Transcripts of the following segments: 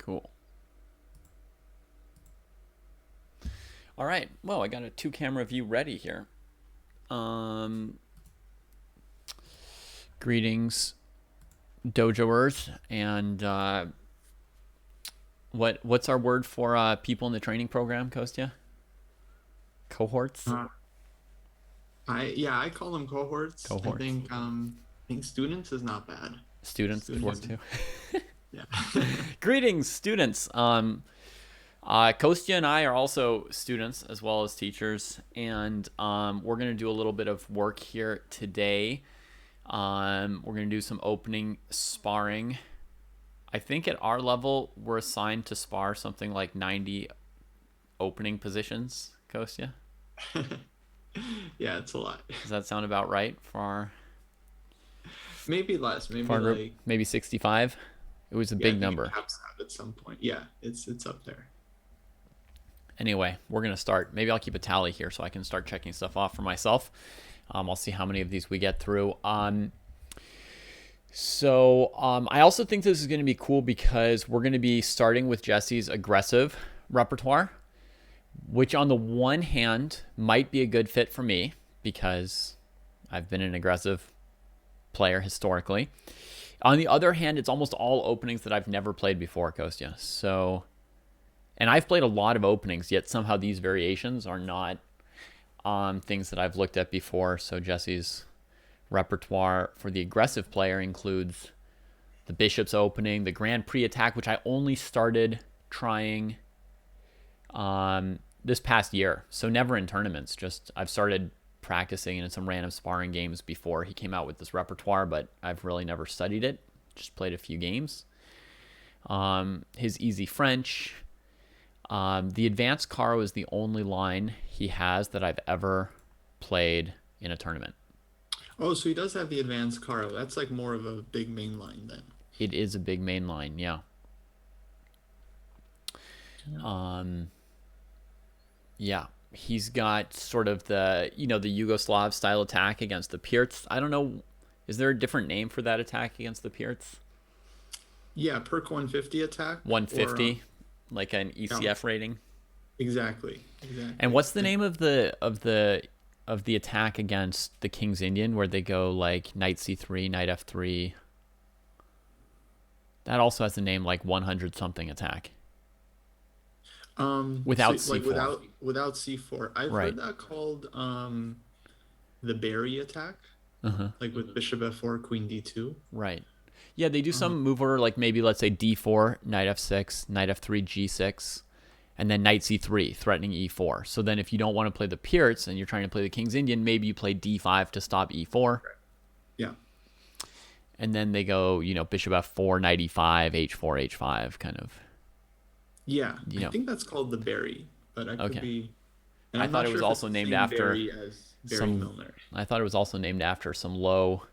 Cool. All right. Well, I got a 2-camera view ready here. Greetings, dojoers, and what's our word for people in the training program, Kostya? Cohorts. Uh, I call them cohorts. Cohorts. I think students is not bad. Students would work Students, too. yeah. Greetings, students. Kostya and I are also students as well as teachers, and we're going to do a little bit of work here today. We're going to do some opening sparring. I think at our level, we're assigned to spar something like 90 opening positions, Kostya. Yeah, it's a lot. Does that sound about right for Maybe less, maybe our group? like Maybe 65? It was a yeah, I big think it number. caps out at some point. Yeah, it's up there. Anyway, we're going to start. Maybe I'll keep a tally here so I can start checking stuff off for myself. I'll see how many of these we get through. I also think this is going to be cool because we're going to be starting with Jesse's aggressive repertoire, which on the one hand might be a good fit for me because I've been an aggressive player historically. On the other hand, it's almost all openings that I've never played before, Kostya. And I've played a lot of openings, yet somehow these variations are not things that I've looked at before. So Jesse's repertoire for the aggressive player includes the Bishop's opening, the Grand Prix attack, which I only started trying this past year. So never in tournaments. Just I've started practicing in some random sparring games before he came out with this repertoire, but I've really never studied it. Just played a few games. His easy French. The advanced Caro is the only line he has that I've ever played in a tournament. Oh, so he does have the advanced Caro. That's like more of a big main line then. It is a big main line, yeah. Yeah, he's got sort of the the Yugoslav style attack against the Pirts. I don't know, is there a different name for that attack against the Pirts? Yeah, perk 150 attack or 150, like an yeah, ECF rating. exactly. And what's the name of the attack against the King's Indian where they go like knight c3, knight f3? That also has a name like 100 something attack So without like c4. without C4. I've Right. heard that called the Barry attack, Uh-huh. like with bishop f4, queen d2. Right. Yeah, they do Um, some move order like maybe let's say d4, knight f6, knight f3, g6, and then knight c3, threatening e4. So then if you don't want to play the Pirts and you're trying to play the King's Indian, maybe you play d5 to stop e4. yeah. And then they go, bishop f4, knight e5, h4, h5, kind of, Yeah, you I know. think that's called the Barry, but I could Okay. be, and I I'm thought not it sure was if it's also the named same after Barry as Barry some Milner. I thought it was also named after some low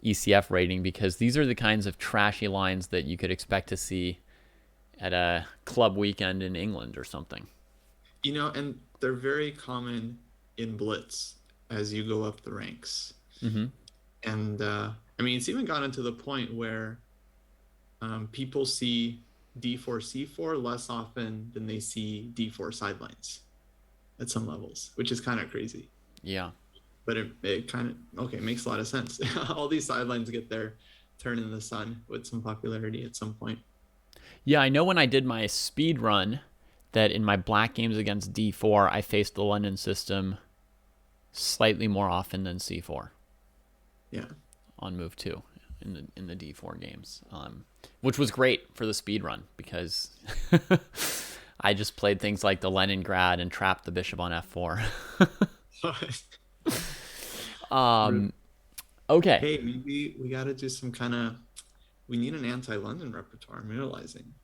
ECF rating because these are the kinds of trashy lines that you could expect to see at a club weekend in England or something. And they're very common in Blitz as you go up the ranks. Mm-hmm. And I mean, it's even gotten to the point where people see d4 c4 less often than they see d4 sidelines at some levels, which is kind of crazy. Yeah. But it kind of okay, makes a lot of sense. All these sidelines get their turn in the sun with some popularity at some point. Yeah, I know when I did my speed run that in my black games against D4, I faced the London system slightly more often than C4 Yeah. on move 2 in the D4 games, which was great for the speed run because I just played things like the Leningrad and trapped the bishop on F4. Okay, Hey, maybe we got to do some kind of. We need an anti-London repertoire. I'm realizing.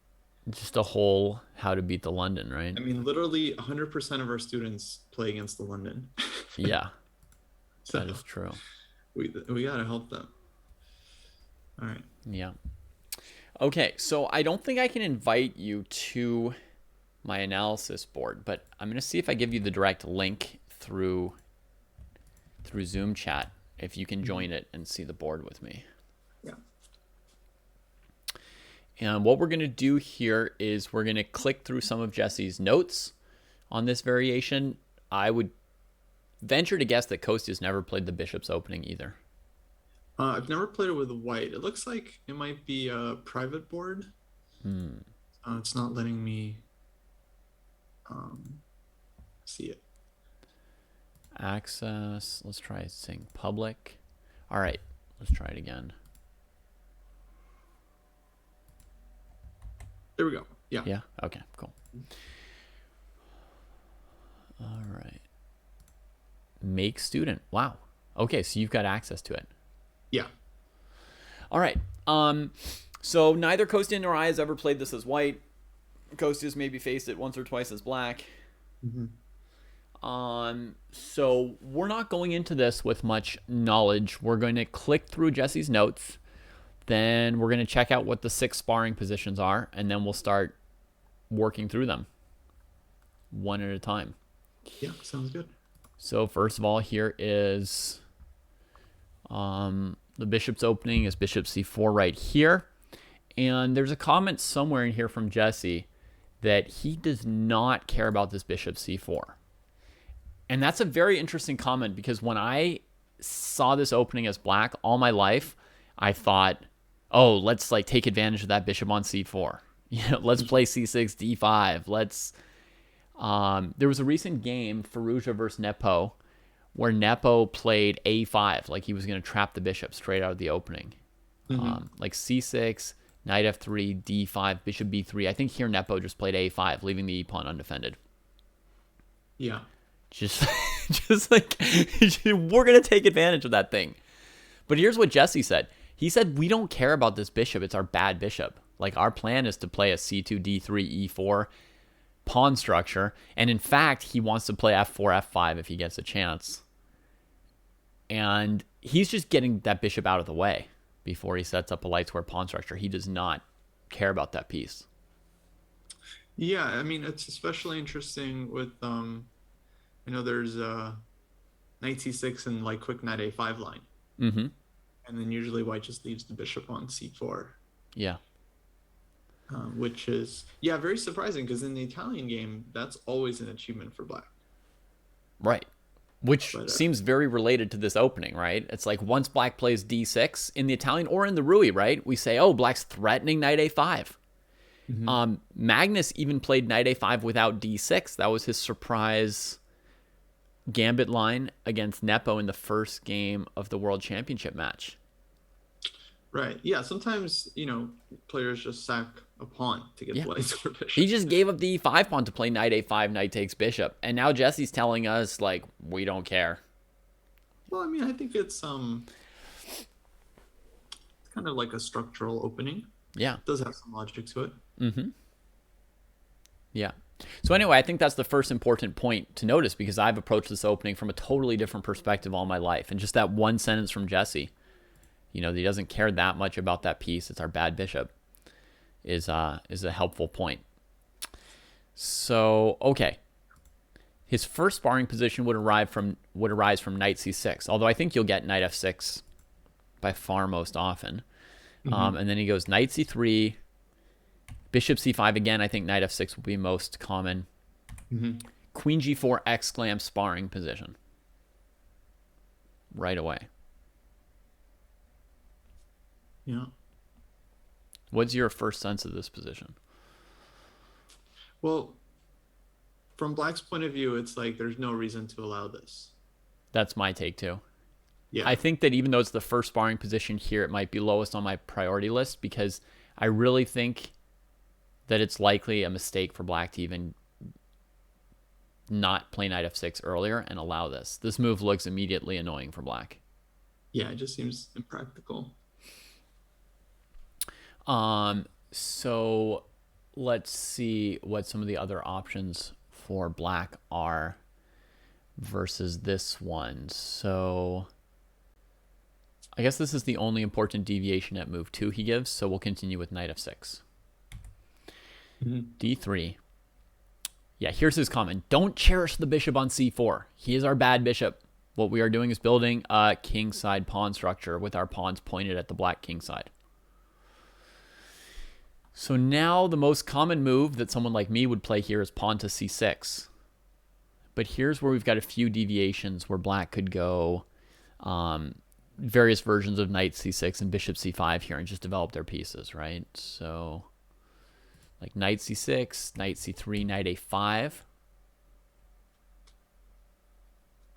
just a whole how to beat the London, right? I mean, literally 100% of our students play against the London, Yeah, so that is true. we got to help them. All right. Yeah. Okay, so I don't think I can invite you to my analysis board, but I'm going to see if I give you the direct link through Zoom chat if you can Mhm. join it and see the board with me. Yeah. And what we're going to do here is we're going to click through some of Jesse's notes on this variation. I would venture to guess that Kosti's never played the bishop's opening either. I've never played it with white. It looks like it might be a private board. It's not letting me see it. Access. Let's try saying public. All right, let's try it again. There we go. Yeah. Yeah. Okay. Cool. All right. Make student. Wow. Okay, so you've got access to it. Yeah. All right. So neither Kosti nor I has ever played this as white. Kosti has maybe faced it once or twice as black. So we're not going into this with much knowledge. We're going to click through Jesse's notes. Then we're going to check out what the 6 sparring positions are, and then we'll start working through them one at a time. Yeah, sounds good. So first of all, here is the bishop's opening is bishop c4 right here. And there's a comment somewhere in here from Jesse that he does not care about this bishop c4. And that's a very interesting comment, because when I saw this opening as black all my life, I thought, oh, let's like take advantage of that bishop on c4. Let's play c6, d5. Let's. There was a recent game, Faruja versus Nepo, where Nepo played a5, like he was going to trap the bishop straight out of the opening. Like c6, knight f3, d5, bishop b3. I think here Nepo just played a5, leaving the e-pawn undefended. Yeah. Just like, we're going to take advantage of that thing. But here's what Jesse said. He said, we don't care about this bishop. It's our bad bishop. Like, our plan is to play a c2, d3, e4 pawn structure. And in fact, he wants to play f4, f5 if he gets a chance. And he's just getting that bishop out of the way before he sets up a light square pawn structure. He does not care about that piece. Yeah, I mean, it's especially interesting with, there's knight c6 and like quick knight a5 line. And then usually white just leaves the bishop on c4. Yeah. Which is, very surprising, because in the Italian game, that's always an achievement for black. Right. Which seems very related to this opening, right? It's like once black plays d6 in the Italian or in the Rui, right? We say, oh, black's threatening knight a5. Magnus even played knight a5 without d6. That was his surprise gambit line against Nepo in the first game of the World Championship match. Right. Yeah. Sometimes, players just sack a pawn to get the light square bishop. He just gave up the e5 pawn to play knight a5, knight takes bishop. And now Jesse's telling us, like, we don't care. Well, I mean, I think it's kind of like a structural opening. Yeah. It does have some logic to it. Yeah. So anyway, I think that's the first important point to notice, because I've approached this opening from a totally different perspective all my life. And just that one sentence from Jesse, he doesn't care that much about that piece. It's our bad bishop, is a helpful point. So, okay. His first sparring position would arise from knight c6, although I think you'll get knight f6 by far most often. And then he goes knight c3, bishop c5 again. I think knight f6 will be most common. Queen g4 exclam sparring position right away. Yeah. What's your first sense of this position? Well, from black's point of view, it's like there's no reason to allow this. That's my take too. Yeah. I think that even though it's the first sparring position here, it might be lowest on my priority list, because I really think that it's likely a mistake for black to even not play knight f6 earlier and allow this. This move looks immediately annoying for black. Yeah, it just seems impractical. So let's see what some of the other options for black are versus this one. So I guess this is the only important deviation at move 2 he gives, so we'll continue with knight f6. d3. Yeah, here's his comment. Don't cherish the bishop on c4. He is our bad bishop. What we are doing is building a kingside pawn structure with our pawns pointed at the black king side. So now the most common move that someone like me would play here is pawn to c6. But here's where we've got a few deviations where black could go various versions of knight c6 and bishop c5 here and just develop their pieces, right? So like knight c6, knight c3, knight a5.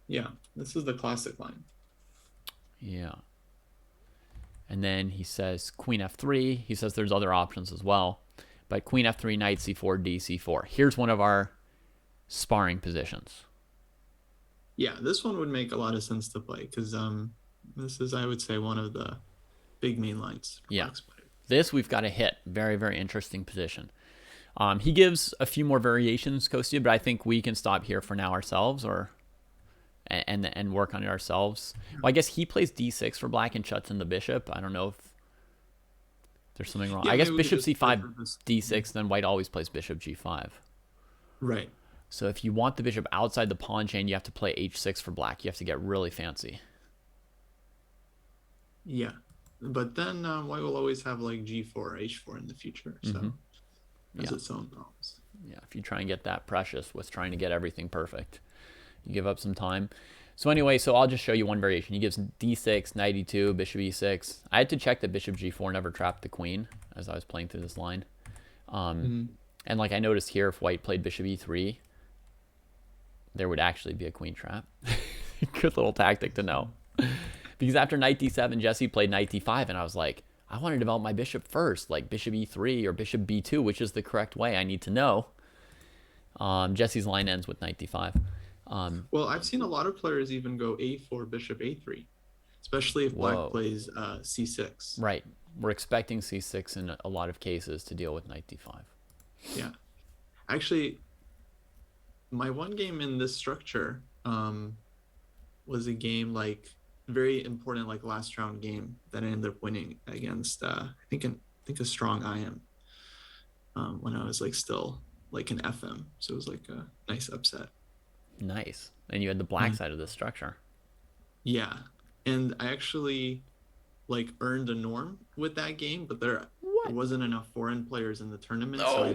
Yeah, this is the classic line. Yeah. And then he says queen f3. He says there's other options as well. But queen f3, knight c4, d c4. Here's one of our sparring positions. Yeah, this one would make a lot of sense to play because this is, I would say, one of the big main lines. Yeah. This we've got to hit. Very, very interesting position. He gives a few more variations, Kostya, but I think we can stop here for now ourselves and work on it ourselves. Well, I guess he plays d6 for black and shuts in the bishop. I don't know if there's something wrong. Yeah, I guess maybe we bishop just c5, this. d6, then white always plays bishop g5. Right. So if you want the bishop outside the pawn chain, you have to play h6 for black. You have to get really fancy. Yeah. But then white will always have like g4 or h4 in the future. So that's its own problems. Yeah, if you try and get that precious with trying to get everything perfect, you give up some time. So anyway, so I'll just show you one variation. He gives d6, knight e2, bishop e6. I had to check that bishop g4 never trapped the queen as I was playing through this line. And like I noticed here, if white played bishop e3, there would actually be a queen trap. Good little tactic to know. Because after knight d7, Jesse played knight d5, and I was like, I want to develop my bishop first, like bishop e3 or bishop b2, which is the correct way. I need to know. Jesse's line ends with knight d5. Well, I've seen a lot of players even go a4, bishop a3, especially if black plays c6. Right. We're expecting c6 in a lot of cases to deal with knight d5. Yeah. Actually, my one game in this structure was a game like very important, like last round game that I ended up winning against I think a strong IM when I was like still like an FM. So it was like a nice upset. Nice. And you had the black side of the structure. Yeah. And I actually like earned a norm with that game, but there wasn't enough foreign players in the tournament, so it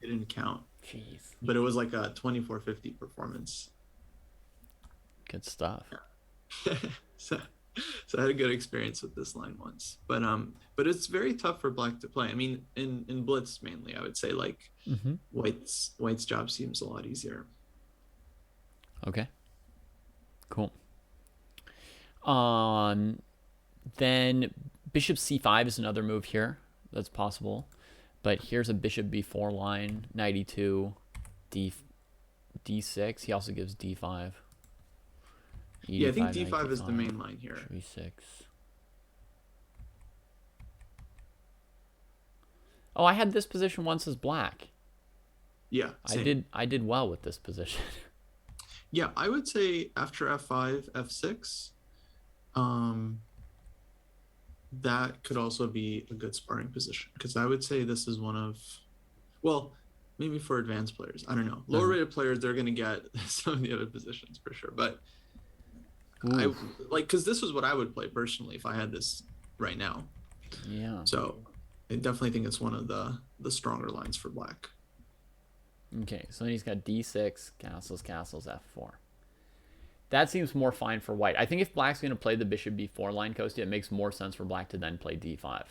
didn't count. Jeez. But it was like a 2450 performance. Good stuff. Yeah. so I had a good experience with this line once. But it's very tough for black to play. I mean, in blitz mainly, I would say like white's job seems a lot easier. Okay. Cool. Then bishop c5 is another move here that's possible. But here's a bishop b4 line, knight e2, d6. He also gives d5. Yeah, I think d5 is the main line here. e6. Oh, I had this position once as black. Yeah, same. I did well with this position. Yeah, I would say after f5, f6, that could also be a good sparring position because I would say this is one of, well, maybe for advanced players, I don't know. Lower rated players, they're going to get some of the other positions for sure. But I like, because this is what I would play personally if I had this right now. Yeah. So I definitely think it's one of the stronger lines for black. Okay, so then he's got d6, castles, f4. That seems more fine for white. I think if black's going to play the bishop b4 line, Kostya, it makes more sense for black to then play d5.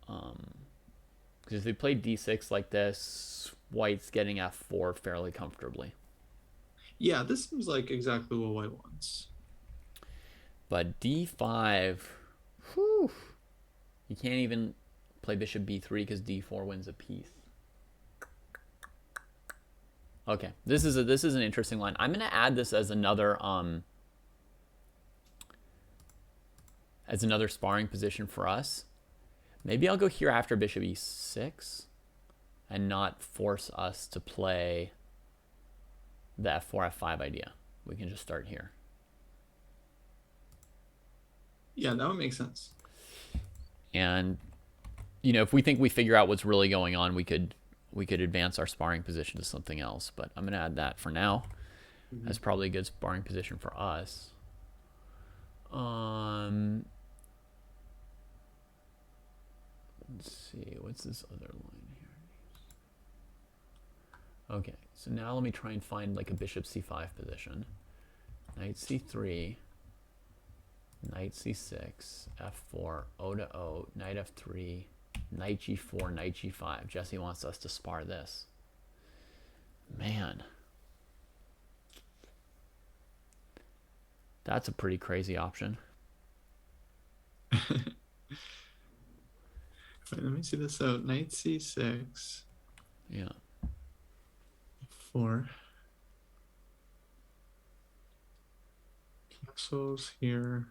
Because if they play d6 like this, white's getting f4 fairly comfortably. Yeah, this seems like exactly what white wants. But d5, whew, you can't even play bishop b3 because d4 wins a piece. Okay, this is an interesting line. I'm gonna add this as another sparring position for us. Maybe I'll go here after bishop e6 and not force us to play the f4, f5 idea. We can just start here. Yeah, that would make sense. And, you know, if we think we figure out what's really going on, we could advance our sparring position to something else. But I'm going to add that for now. That's probably a good sparring position for us. Let's see, what's this other line here? Okay, so now let me try and find like a bishop c5 position. Knight c3, knight c6, f4, o to o, knight f3, knight g4, knight g5. Jesse wants us to spar this. Man. That's a pretty crazy option. Wait, let me see this out. Knight c6. Yeah. 4. Castles here.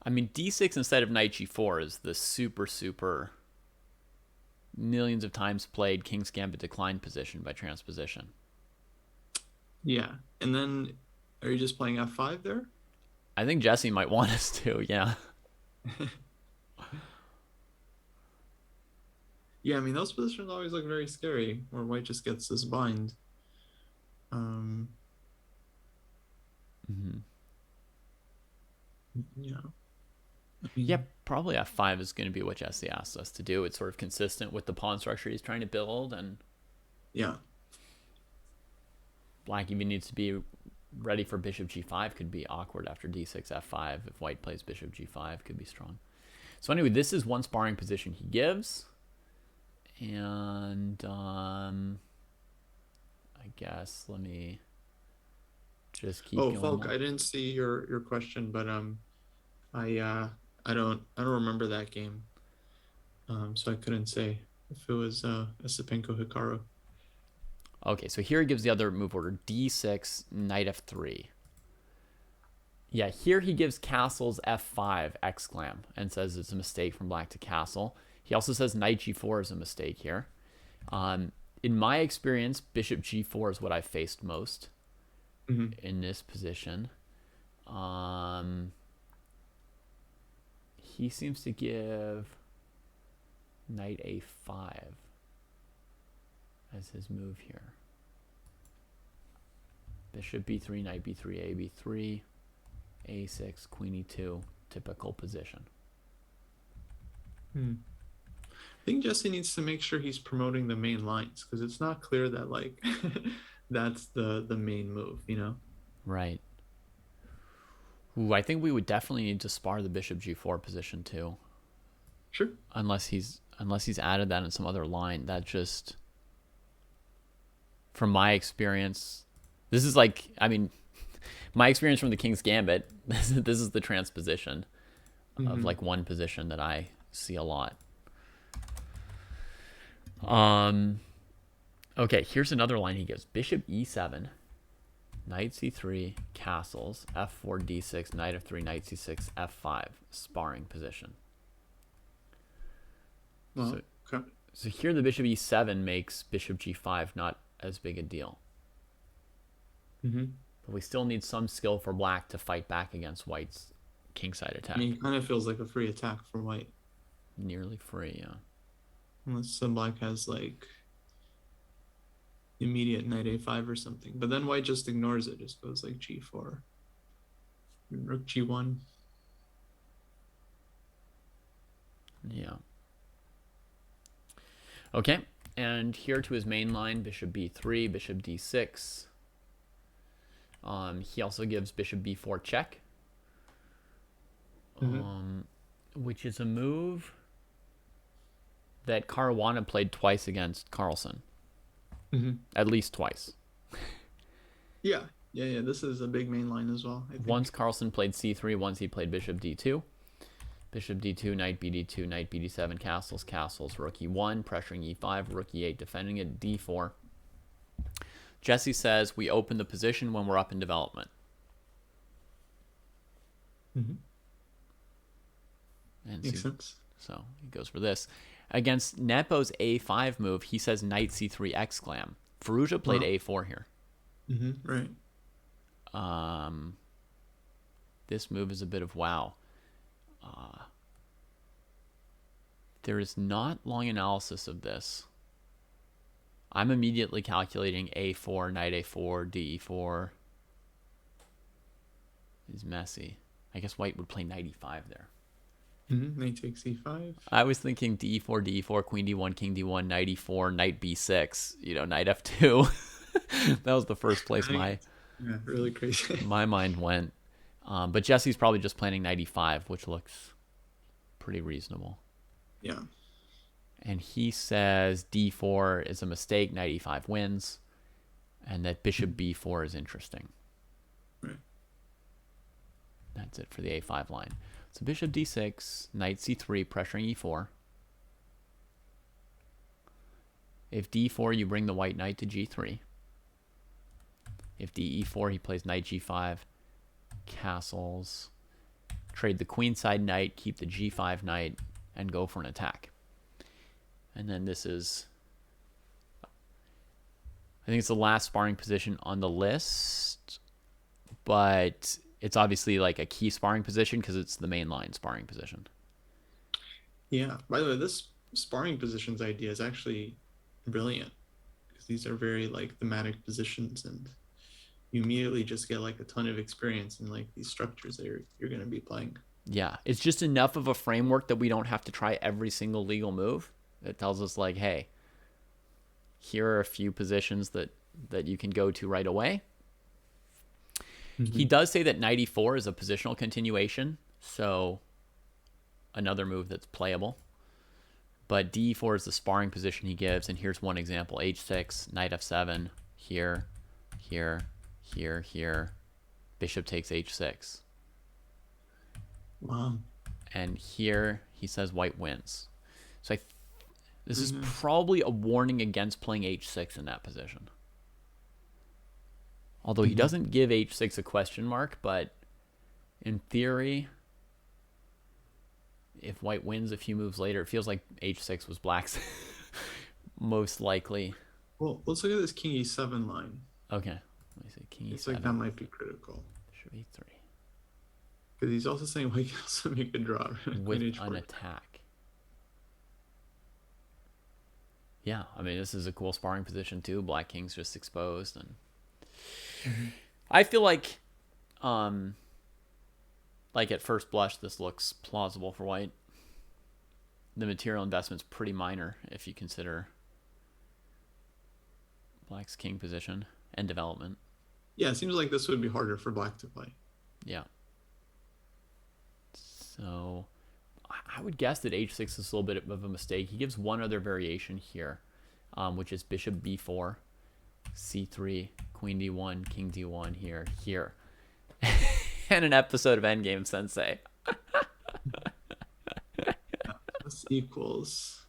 I mean, d6 instead of knight g4 is the super millions of times played King's Gambit decline position by transposition. Yeah. And then are you just playing f5 there? I think Jesse might want us to, yeah. Yeah, I mean, those positions always look very scary, where white just gets this bind. Um, Mm-hmm. yeah. Yeah, probably f5 is going to be what Jesse asks us to do. It's sort of consistent with the pawn structure he's trying to build, and Yeah. black even needs to be ready for bishop g5. Could be awkward after d6 f5. If white plays bishop g5, could be strong. So anyway, this is one sparring position he gives, and I guess let me just keep Oh, going. Falk, I didn't see your question, but I don't remember that game. So I couldn't say if it was Esipenko Hikaru. Okay, so here he gives the other move order: d6, knight f3. Yeah, here he gives castles f5 exclam and says it's a mistake from black to castle. He also says knight g4 is a mistake here. In my experience, bishop g4 is what I've faced most in this position. He seems to give knight a5 as his move here. Bishop b3, knight b3, a b3, a6, queen e2, typical position. I think Jesse needs to make sure he's promoting the main lines, because it's not clear that like that's the main move, you know? Right. Ooh, I think we would definitely need to spar the bishop g4 position too. Sure. Unless he's added that in some other line. That just, from my experience, this is like, I mean, my experience from the King's Gambit, this is the transposition of like one position that I see a lot. Okay, here's another line he gives. Bishop e7, knight c3, castles, f4, d6, knight f3, knight c6, f5, sparring position. Well, okay. So here the bishop e7 makes bishop g5 not as big a deal. But we still need some skill for black to fight back against white's kingside attack. I mean, it kind of feels like a free attack for white. Nearly free, yeah. Unless some black has like immediate knight a5 or something. But then white just ignores it, just goes like g4. Rook g1. Yeah. Okay, and here to his main line, bishop b3, bishop d6. He also gives bishop b4 check, which is a move that Caruana played twice against Carlsen. At least twice. Yeah. This is a big main line as well. I think. Once Carlsen played c3, once he played bishop d2. Bishop d2, knight bd2, knight bd7, castles, castles, rook e1, pressuring e5, rook e8, defending it, d4. Jesse says we open the position when we're up in development. And Makes sense. So he goes for this. Against Nepo's a5 move, he says knight c3 exclam. Firouzja played a4 here. Right. This move is a bit of wow. There is not long analysis of this. I'm immediately calculating a4, knight a4, d4. It's messy. I guess white would play knight e5 there. Knight takes e5. I was thinking d4, d4, queen d1, king d1, knight e4, knight b6, knight f2. That was the first place Yeah, really crazy. my mind went. But Jesse's probably just planning knight e5, which looks pretty reasonable. Yeah. And he says d4 is a mistake, knight e5 wins, and that bishop b4 is interesting. Right. That's it for the a5 line. So bishop d6, knight c3, pressuring e4. If d4, you bring the white knight to g3. If de4, he plays knight g5, castles, trade the queenside knight, keep the g5 knight, and go for an attack. And then this is, I think it's the last sparring position on the list, but it's obviously like a key sparring position because it's the main line sparring position. Yeah. By the way, this sparring positions idea is actually brilliant because these are very like thematic positions, and you immediately just get like a ton of experience in like these structures that you're going to be playing. Yeah, it's just enough of a framework that we don't have to try every single legal move. It tells us like, hey, here are a few positions that you can go to right away. He does say that knight e4 is a positional continuation, so another move that's playable. But d4 is the sparring position he gives, and here's one example: h6, knight f7, here, here, here, here, bishop takes h6. Wow. And here he says white wins. So this is probably a warning against playing h6 in that position. Although he doesn't give h6 a question mark, but in theory, if white wins a few moves later, it feels like h6 was black's most likely. Well, let's look at this king e7 line. Okay, let me see. King e7. It's like that might be critical. Bishop e3. Because he's also saying white can also make a draw with an attack. Yeah, I mean, this is a cool sparring position too. Black king's just exposed, and I feel like at first blush, this looks plausible for white. The material investment's pretty minor if you consider black's king position and development. Yeah, it seems like this would be harder for black to play. Yeah. So I would guess that h6 is a little bit of a mistake. He gives one other variation here, which is bishop b4, c3, queen d1, king d1, here. And an episode of Endgame Sensei. Plus equals.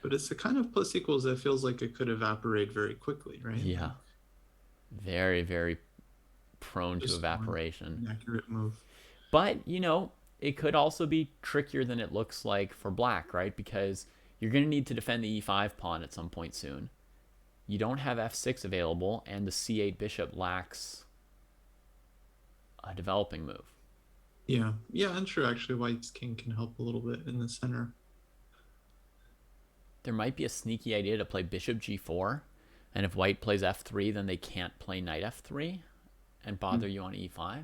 But it's the kind of plus equals that feels like it could evaporate very quickly, right? Yeah. Very, very prone to evaporation. Accurate move. But, it could also be trickier than it looks like for black, right? Because you're going to need to defend the e5 pawn at some point soon. You don't have f6 available, and the c8 bishop lacks a developing move. Yeah, and true. Actually, white's king can help a little bit in the center. There might be a sneaky idea to play bishop g4, and if white plays f3, then they can't play knight f3 and bother you on e5.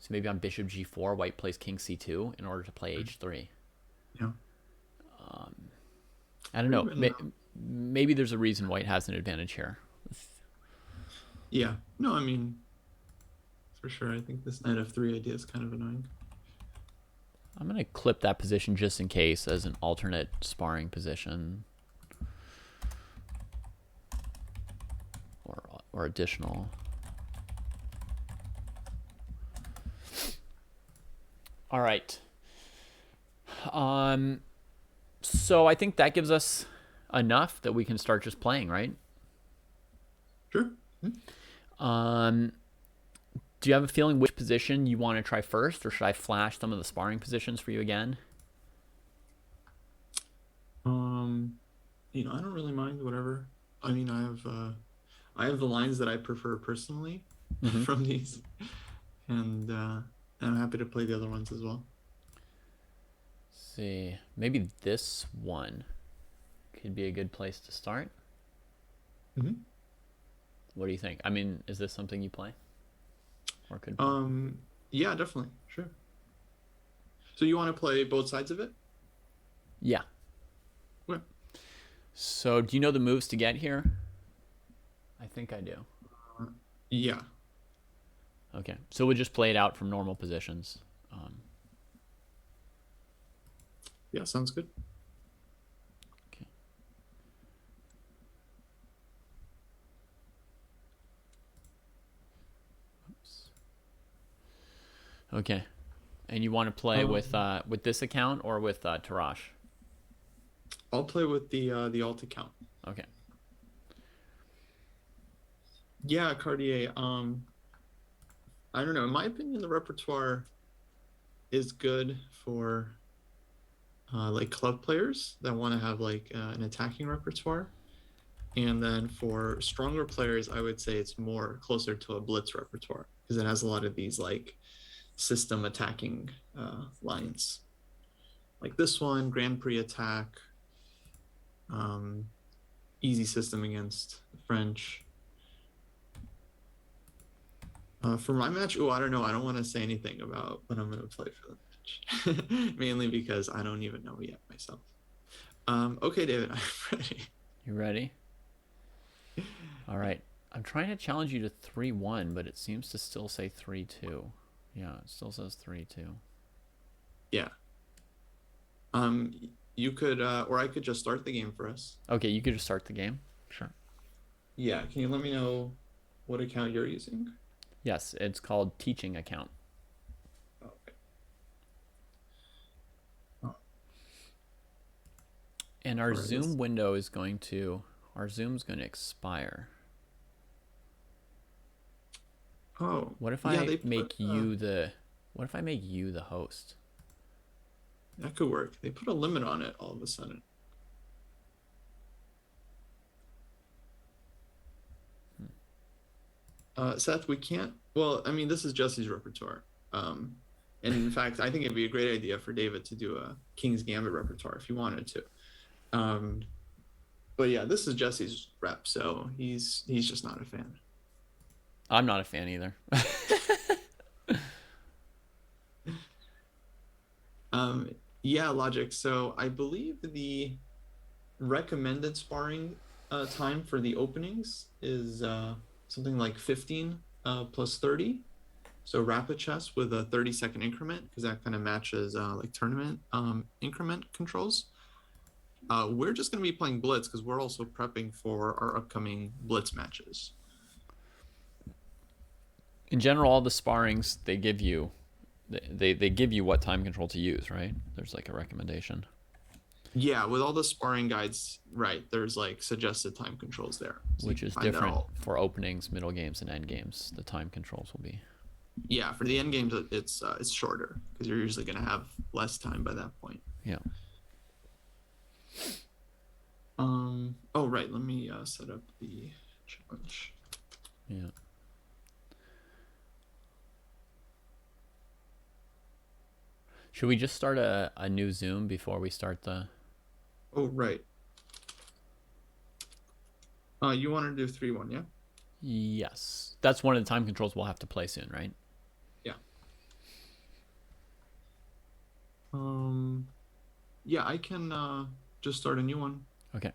So maybe on bishop g4, white plays king c2 in order to play h3. Yeah. I don't know. Maybe there's a reason white has an advantage here. Yeah. No, I mean, for sure. I think this knight f3 idea is kind of annoying. I'm going to clip that position just in case as an alternate sparring position. Or additional. All right. So I think that gives us enough that we can start just playing, right? Sure. Do you have a feeling which position you want to try first, or should I flash some of the sparring positions for you again? I don't really mind whatever. I mean, I have the lines that I prefer personally from these, and I'm happy to play the other ones as well. Let's see, maybe this one could be a good place to start. What do you think? I mean, is this something you play, or could? Yeah, definitely. Sure. So you want to play both sides of it? Yeah. Yeah. So do you know the moves to get here? I think I do. Uh, yeah. Okay. So we'll just play it out from normal positions. Um, Yeah, sounds good. okay. Oops. Okay. And you want to play with this account or with Tarash? I'll play with the alt account. Okay. Yeah, Cartier. I don't know. In my opinion, the repertoire is good for like club players that want to have like an attacking repertoire. And then for stronger players, I would say it's more closer to a blitz repertoire because it has a lot of these like system attacking lines. Like this one, Grand Prix attack, um, easy system against the French. For my match, oh, I don't know. I don't want to say anything about what I'm going to play for the match, mainly because I don't even know yet myself. Okay, David, I'm ready. You ready? All right. I'm trying to challenge you to 3-1, but it seems to still say 3-2. Yeah, it still says 3-2. Yeah. Um, you could, or I could just start the game for us. Okay, you could just start the game. Sure. Yeah. Can you let me know what account you're using? Yes, it's called teaching account. Okay. Oh, And our all right. Zoom window is our Zoom's going to expire. Oh, What if yeah. I make you the host? That could work. They put a limit on it all of a sudden. Seth, we can't. Well, I mean, this is Jesse's repertoire. Um, and in fact, I think it'd be a great idea for David to do a King's Gambit repertoire if he wanted to. Um, but yeah, this is Jesse's rep, so he's just not a fan. I'm not a fan either. Um, yeah, logic. So I believe the recommended sparring time for the openings is something like 15 plus 30. So rapid chess with a 30-second increment because that kind of matches like tournament increment controls. We're just going to be playing blitz because we're also prepping for our upcoming blitz matches. In general, all the sparrings they give you what time control to use, right? There's like a recommendation, Yeah, with all the sparring guides, right? There's like suggested time controls there, so you which can is find that different all. for openings, middle games, and end games. The time controls will be. Yeah, for the end games, it's shorter because you're usually going to have less time by that point. Yeah. Oh right, let me set up the challenge. Yeah. Should we just start a new Zoom before we start the? Oh right. You want to do 3-1, yeah? Yes, that's one of the time controls we'll have to play soon, right? Yeah. Um, yeah, I can just start a new one. Okay.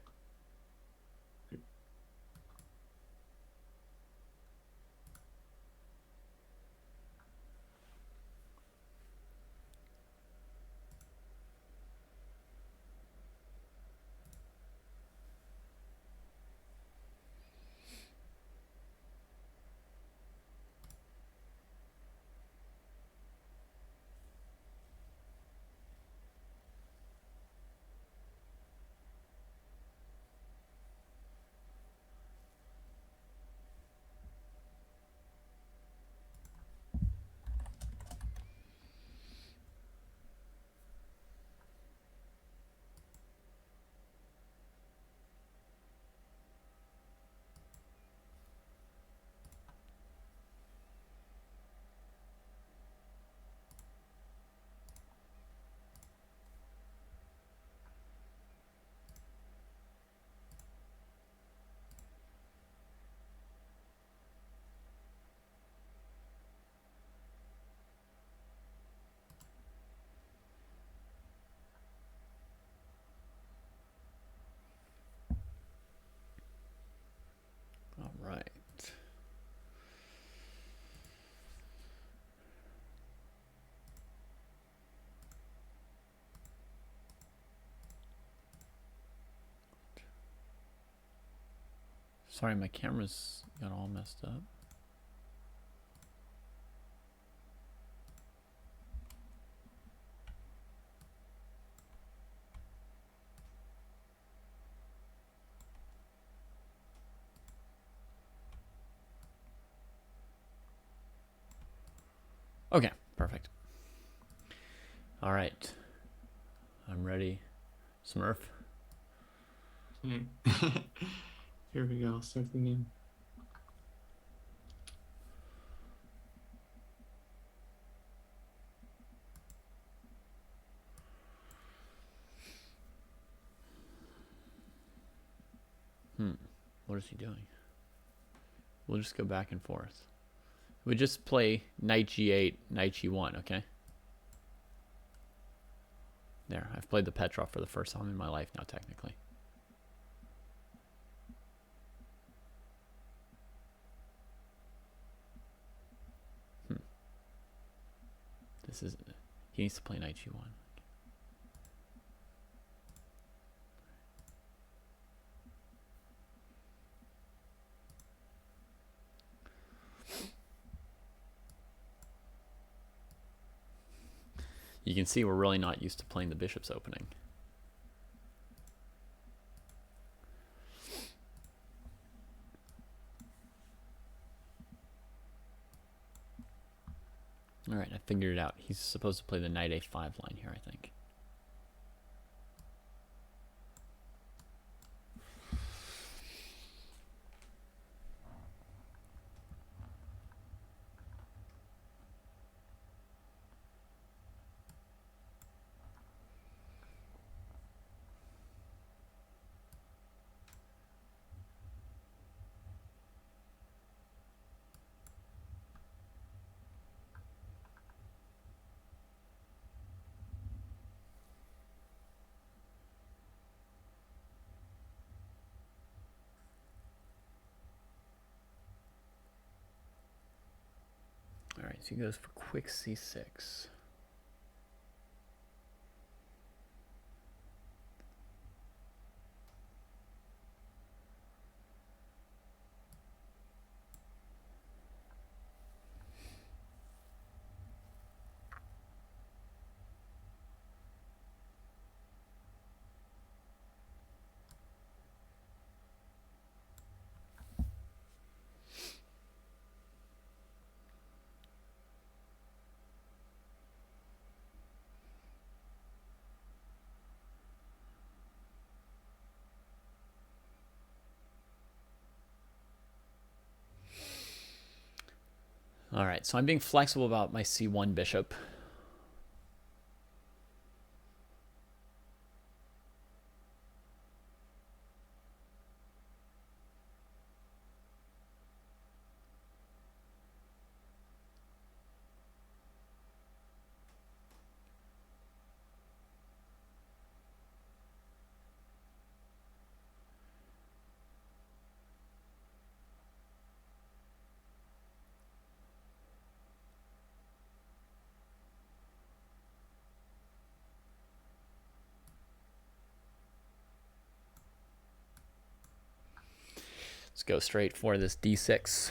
Sorry, my camera's got all messed up. Okay, perfect. All right. I'm ready. Smurf. Okay. Here we go. Start the game. What is he doing? We'll just go back and forth. We just play knight g8, knight g1, okay? There, I've played the Petrov for the first time in my life now, technically. This is... He needs to play knight g1. You can see we're really not used to playing the bishop's opening. All right, I figured it out. He's supposed to play the knight a5 line here, I think. All right, so he goes for quick c6. All right, so I'm being flexible about my c1 bishop. Let's go straight for this d6.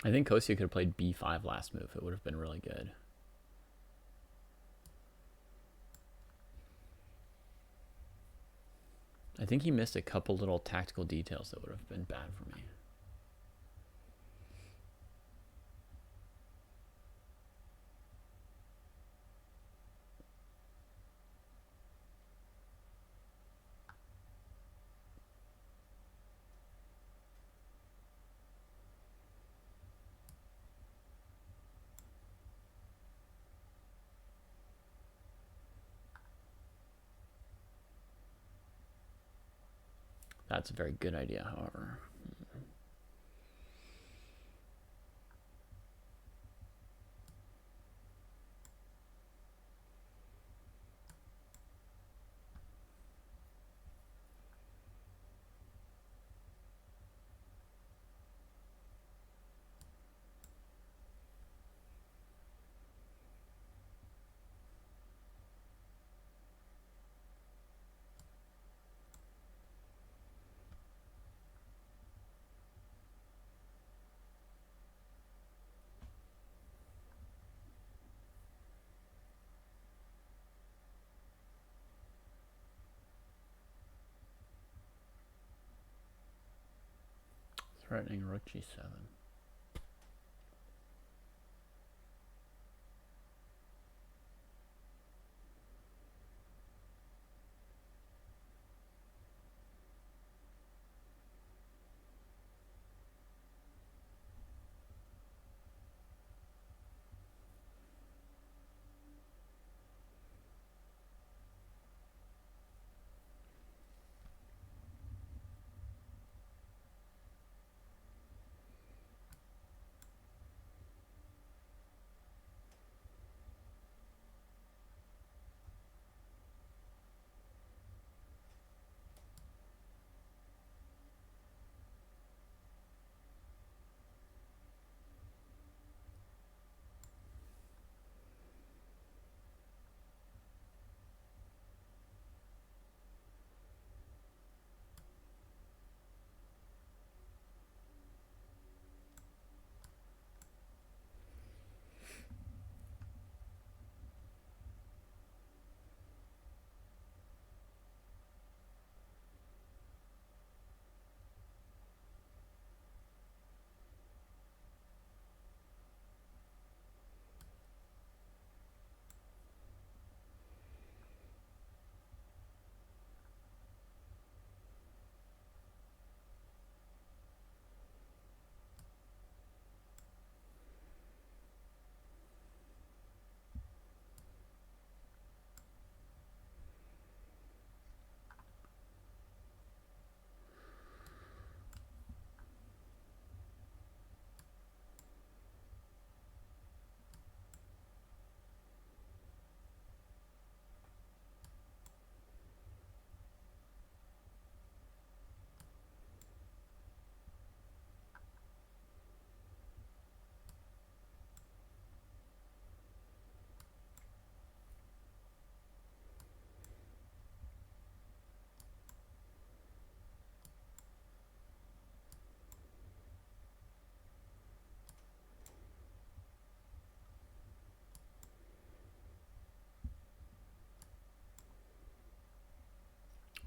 I think Kostya could have played b5 last move. It would have been really good. I think he missed a couple little tactical details that would have been bad for me. That's a very good idea, however. Threatening rook g7.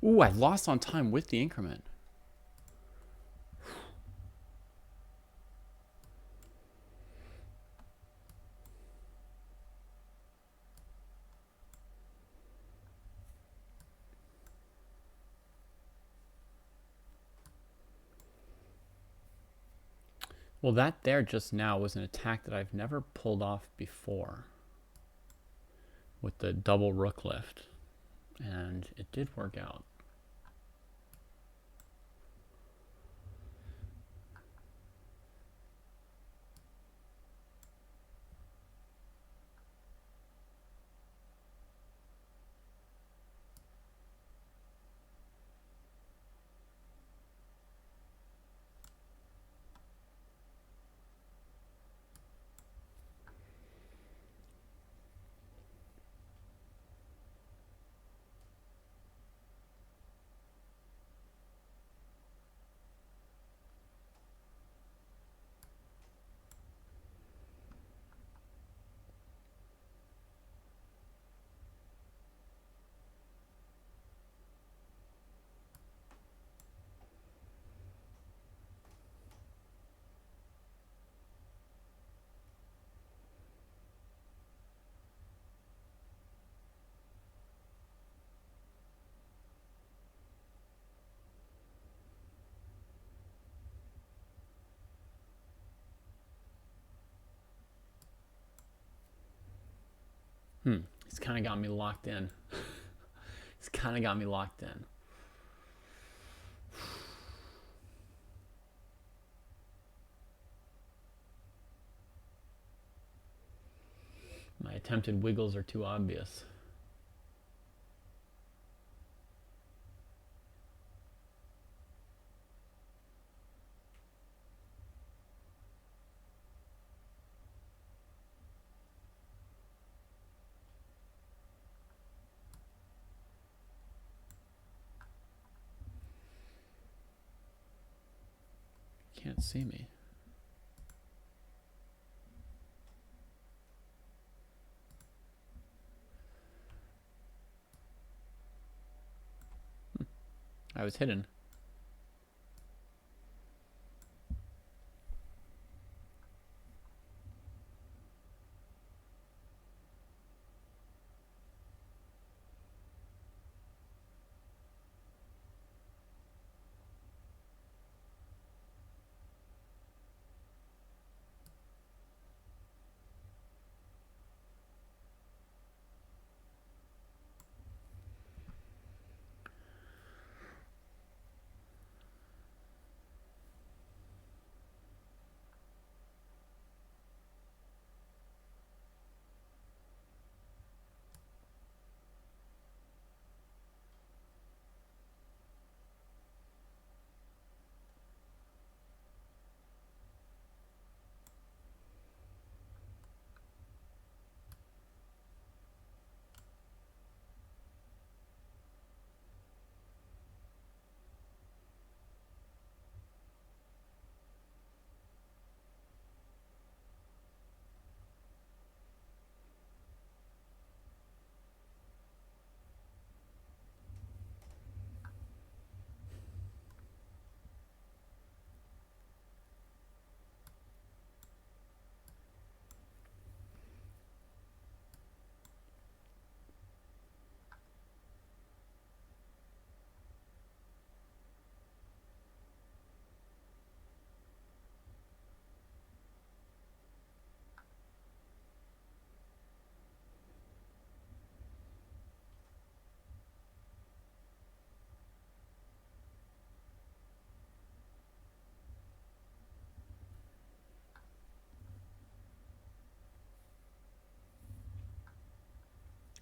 Ooh, I lost on time with the increment. Well, that there just now was an attack that I've never pulled off before with the double rook lift, and it did work out. He's kind of got me locked in. He's kind of got me locked in. My attempted wiggles are too obvious. Can't see me. I was hidden.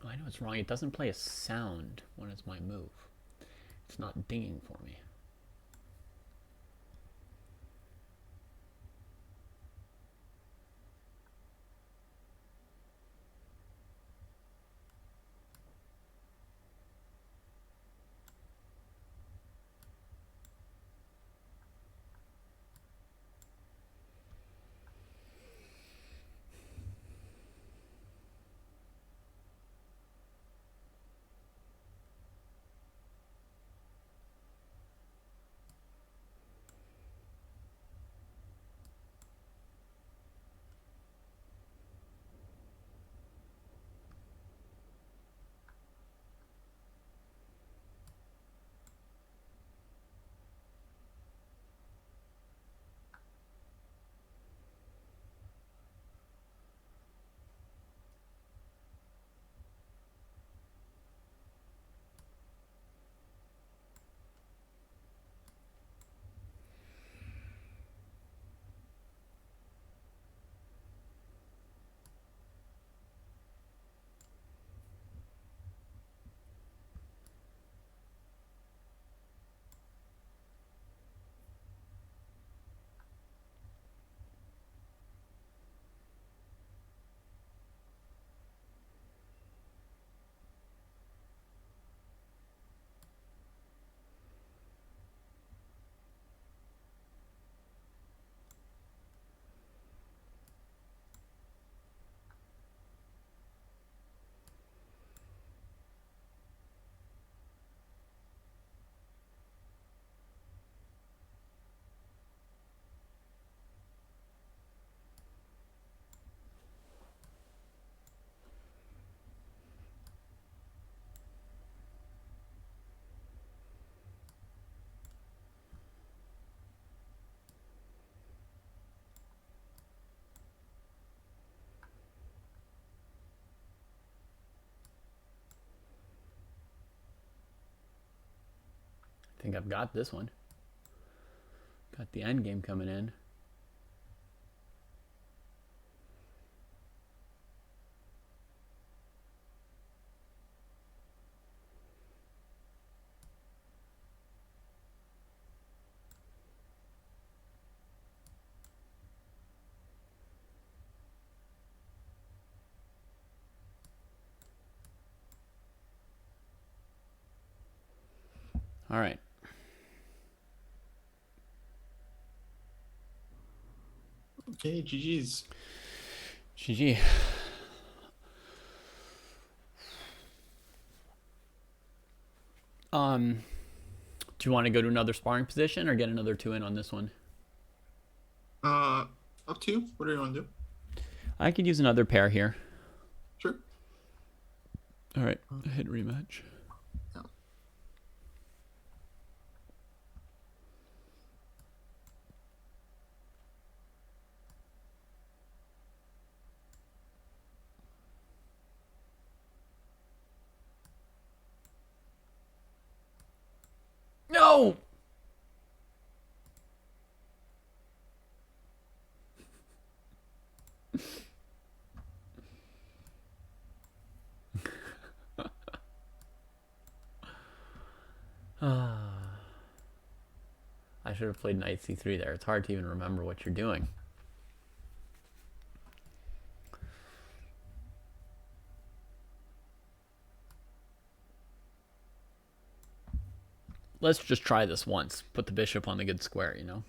Oh, I know it's wrong. It doesn't play a sound when it's my move. It's not dinging for me. think I've got this one. Got the end game coming in. All right. Okay, GG's. GG. Do you want to go to another sparring position or get another 2 in on this one? Uh, Up to you. What do you want to do? I could use another pair here. Sure. All right. Hit rematch. Yeah. No! I should have played knight c3 there. It's hard to even remember what you're doing. Let's just try this once. Put the bishop on the good square, you know?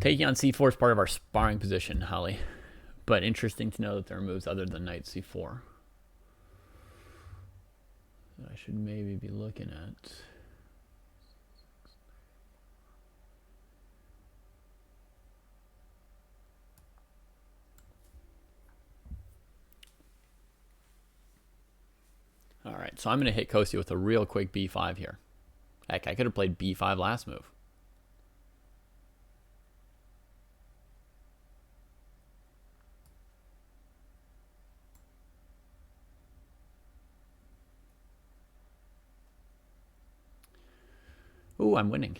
Taking on c4 is part of our sparring position, Holly. But interesting to know that there are moves other than knight c4 that I should maybe be looking at. All right, so I'm going to hit Kosi with a real quick b5 here. Heck, I could have played b5 last move. Ooh, I'm winning.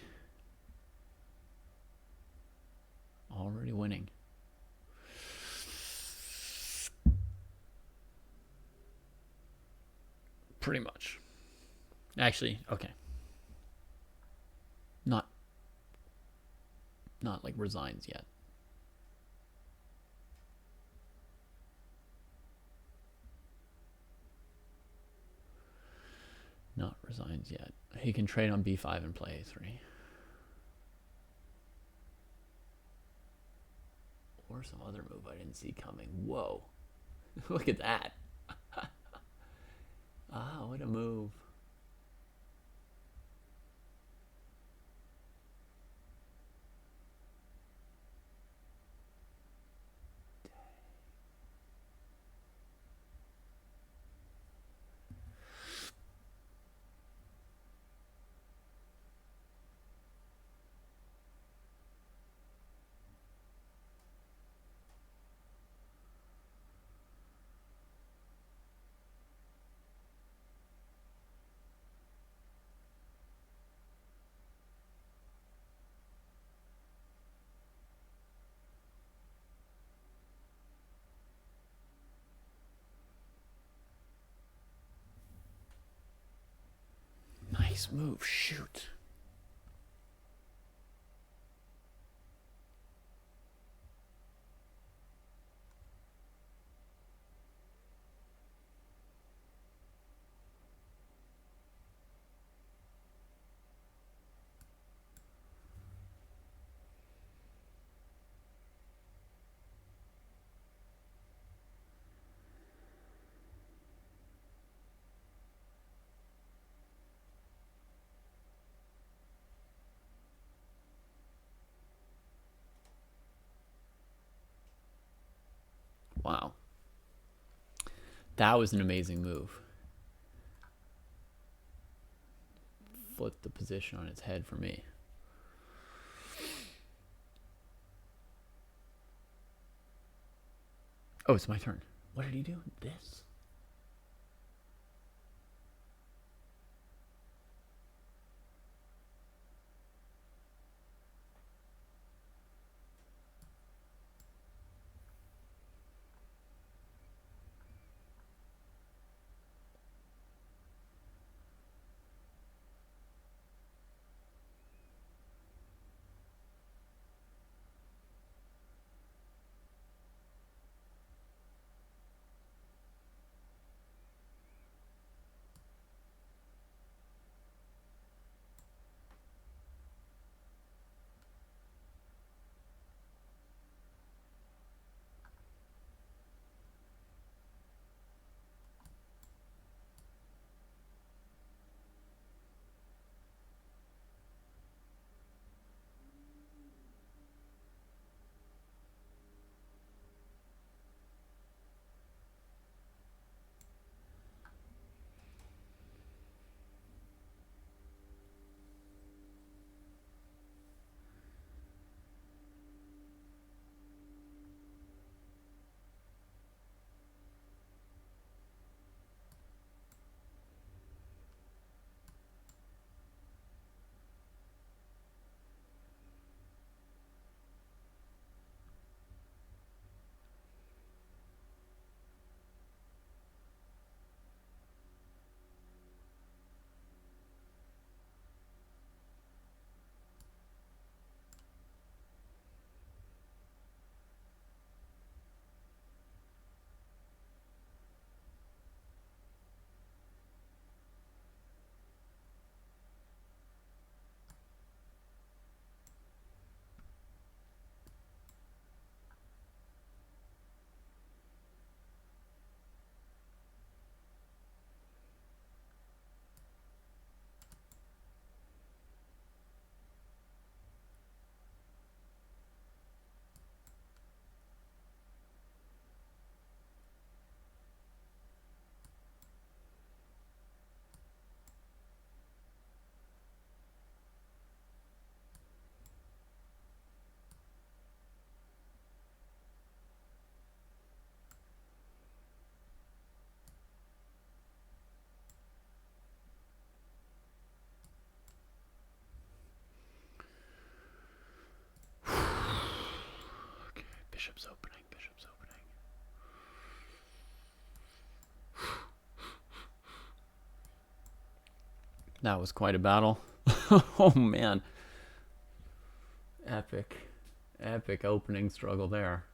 Already winning. Pretty much. Actually, okay. Not like resigns yet. Not resigns yet. He can trade on b5 and play a3. Or some other move I didn't see coming. Whoa. Look at that. Ah, what a move. Nice move. Shoot. Wow. That was an amazing move. Flipped the position on its head for me. Oh, it's my turn. What did he do? This? Okay, bishop's opening, bishop's opening. That was quite a battle. Oh man. Epic. Epic opening struggle there.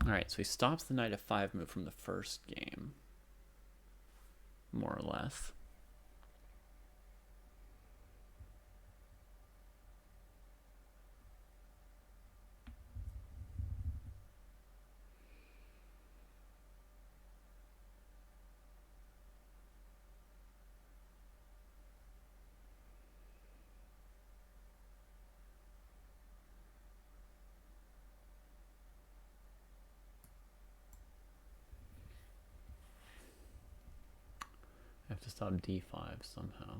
Alright, so he stops the knight f5 move from the first game. More or less. I have to stop d5 somehow.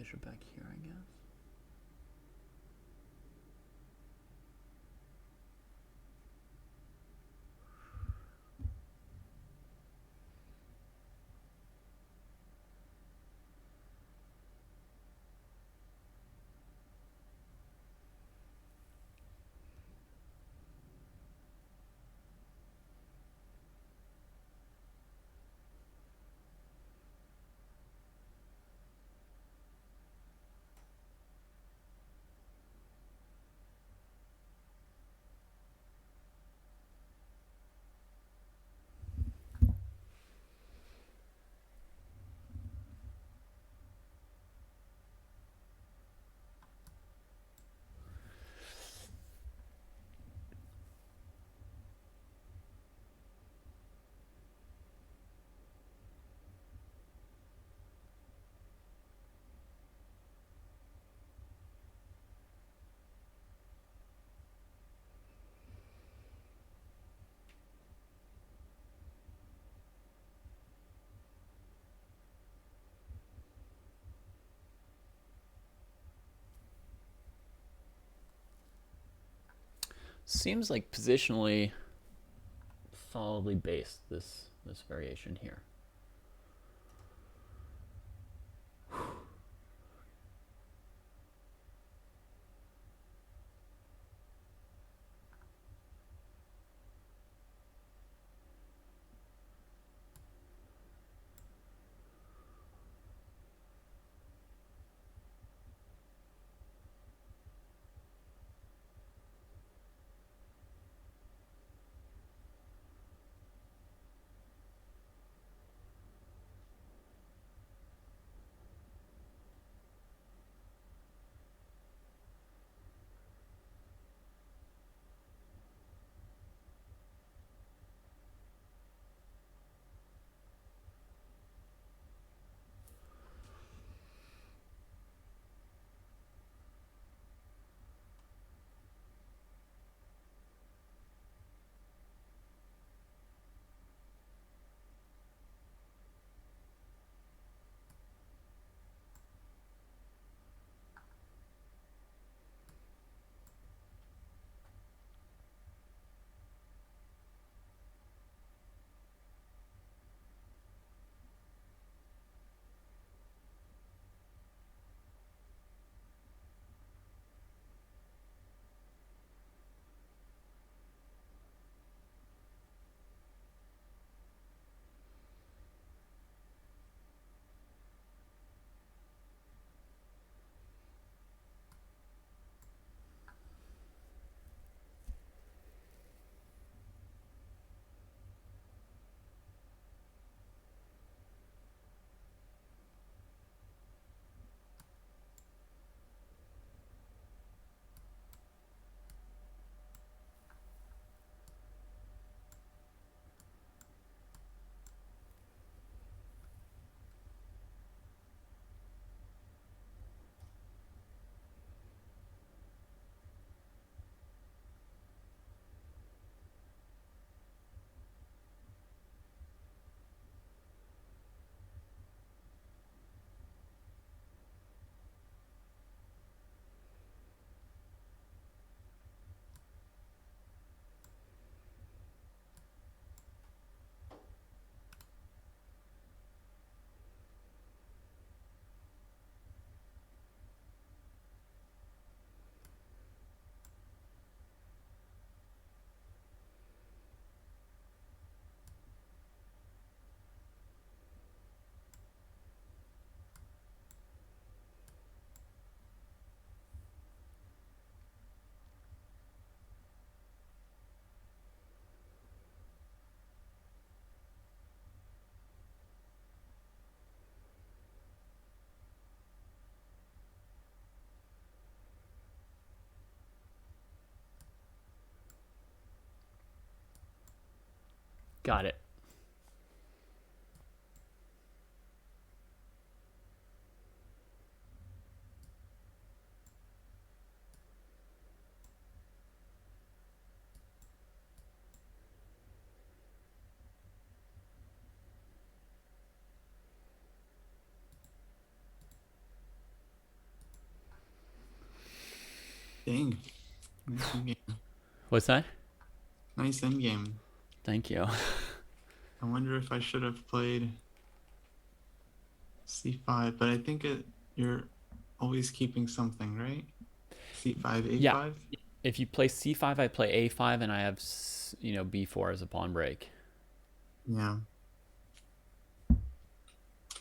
bishop back here, I guess. Seems like positionally solidly based, this variation here. Got it. Dang. Nice endgame. What's that? Nice endgame. Thank you. I wonder if I should have played c5, but I think you're always keeping something, right? c5, Yeah. a5. If you play c5, I play a5, and I have b4 as a pawn break. Yeah.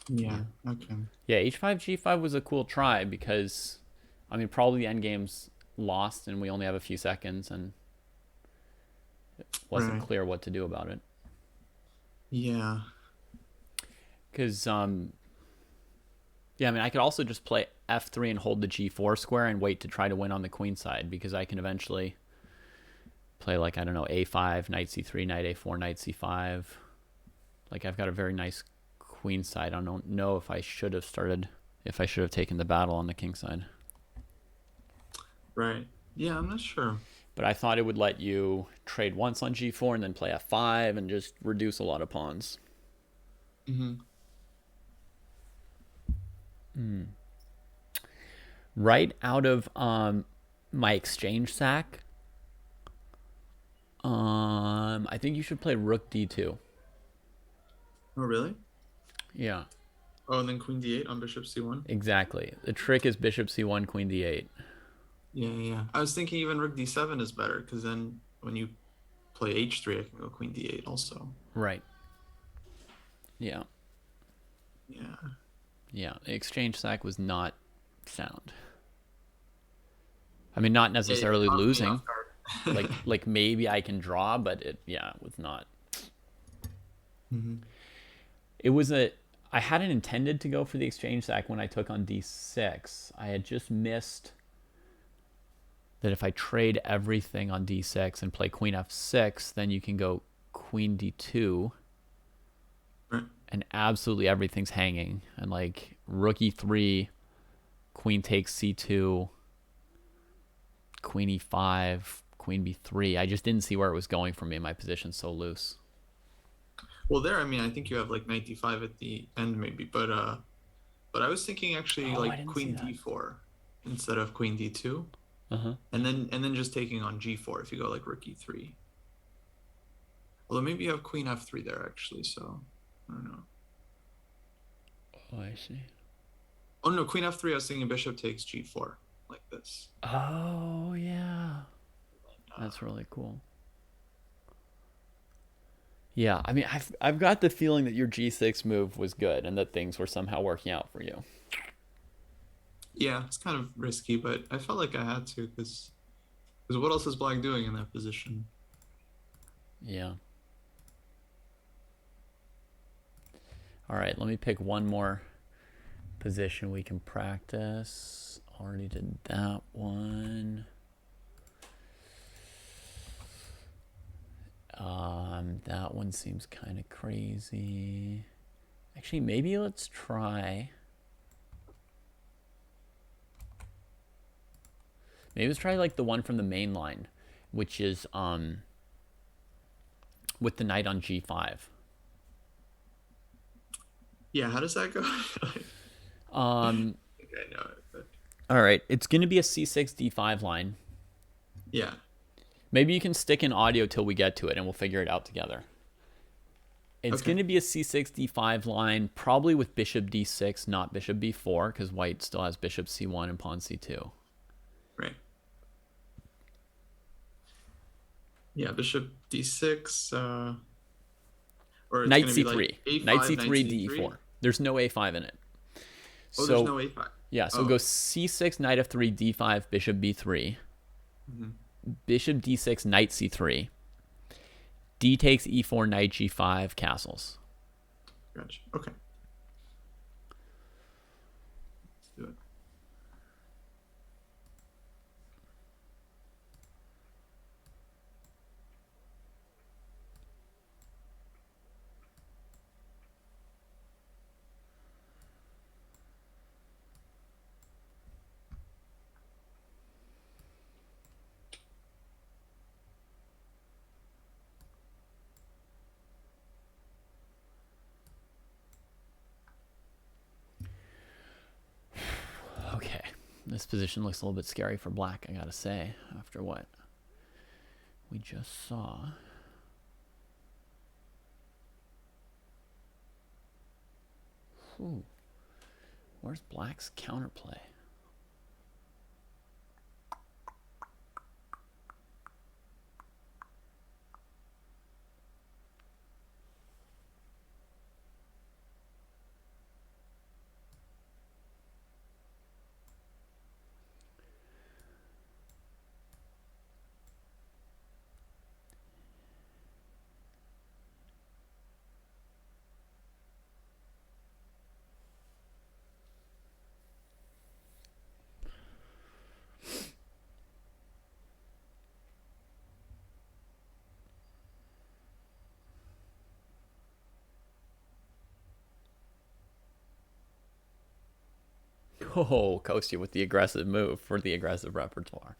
Yeah. Yeah. Okay. Yeah, h5 g5 was a cool try because, I mean, probably the endgame's lost and we only have a few seconds and it wasn't Right. clear what to do about it. Yeah. Because, yeah, I mean, I could also just play f3 and hold the g4 square and wait to try to win on the queen side because I can eventually play, like, I don't know, a5, knight c3, knight a4, knight c5. Like, I've got a very nice queen side. I don't know if I should have taken the battle on the king side. Right. Yeah, I'm not sure. But I thought it would let you trade once on g4 and then play f5 and just reduce a lot of pawns. Hmm. Right out of my exchange sack, I think you should play rook d2. Oh, really? Yeah, Oh, and then queen d8 on bishop c1. exactly. The trick is bishop c1, queen d8. Yeah, yeah, yeah. I was thinking even rook d7 is better because then when you play h3, I can go queen d8 also. Right. Yeah. Yeah. Yeah. The exchange sack was not sound. I mean, not It necessarily caught me losing. off guard. Like maybe I can draw, but it was not. Hmm. It was a I hadn't intended to go for the exchange sack when I took on d6. I had just missed that if I trade everything on d6 and play queen f6, then you can go queen d2 Right. and absolutely everything's hanging. And like rook e3, queen takes c2, queen e5, queen b3. I just didn't see where it was going for me. My position's so loose. Well, there, I mean, I think you have like knight d5 at the end maybe, but I was thinking actually Oh, I like didn't see queen that. d4 instead of queen d2, Uh-huh. and then just taking on g4 if you go like rook e3. Although maybe you have queen f3 there actually, so I don't know. Oh, I see. Oh no, queen f3. I was thinking bishop takes g4 like this. Oh, yeah. Uh, That's really cool. Yeah, I mean, I've got the feeling that your G6 move was good and that things were somehow working out for you. yeah, it's kind of risky, but I felt like I had to because what else is black doing in that position? Yeah. All right, let me pick one more position we can practice. Already did that one. That one seems kind of crazy. Actually, maybe let's try. Maybe let's try like the one from the main line, which is with the knight on g5. Yeah, how does that go? Um, I think I know it, but all right, it's going to be a c6 d5 line. yeah. Maybe you can stick in audio till we get to it and we'll figure it out together. It's Okay. going to be a c6 d5 line, probably with bishop d6, not bishop b4, because white still has bishop c1 and pawn c2. Right. Yeah, bishop d6, or it's Knight going to be like c3. Knight a5, knight c3, c3. d4. There's no a5 in it. Oh, there's So, no a5. yeah, so Oh, go c6, knight f3, d5, bishop b3, mhm. bishop d6, knight c3, d takes e4, knight g5, castles. Gotcha. Okay, let's do it. This position looks a little bit scary for black, I gotta say, after what we just saw. Ooh. Where's black's counterplay? Oh, Kostya with the aggressive move for the aggressive repertoire.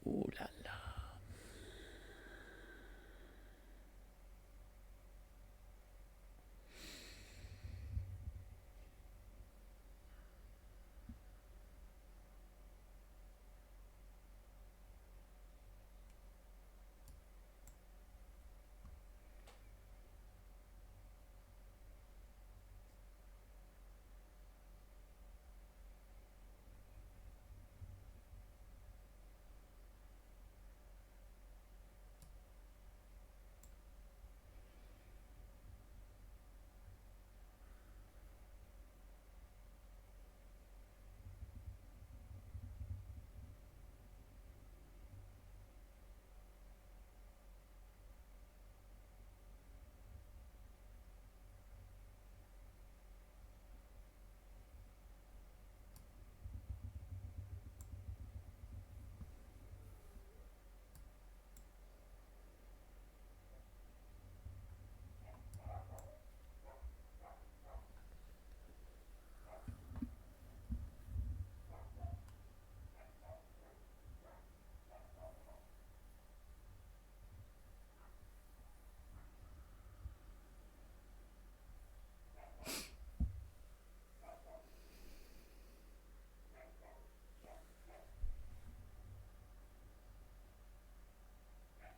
Ooh la la.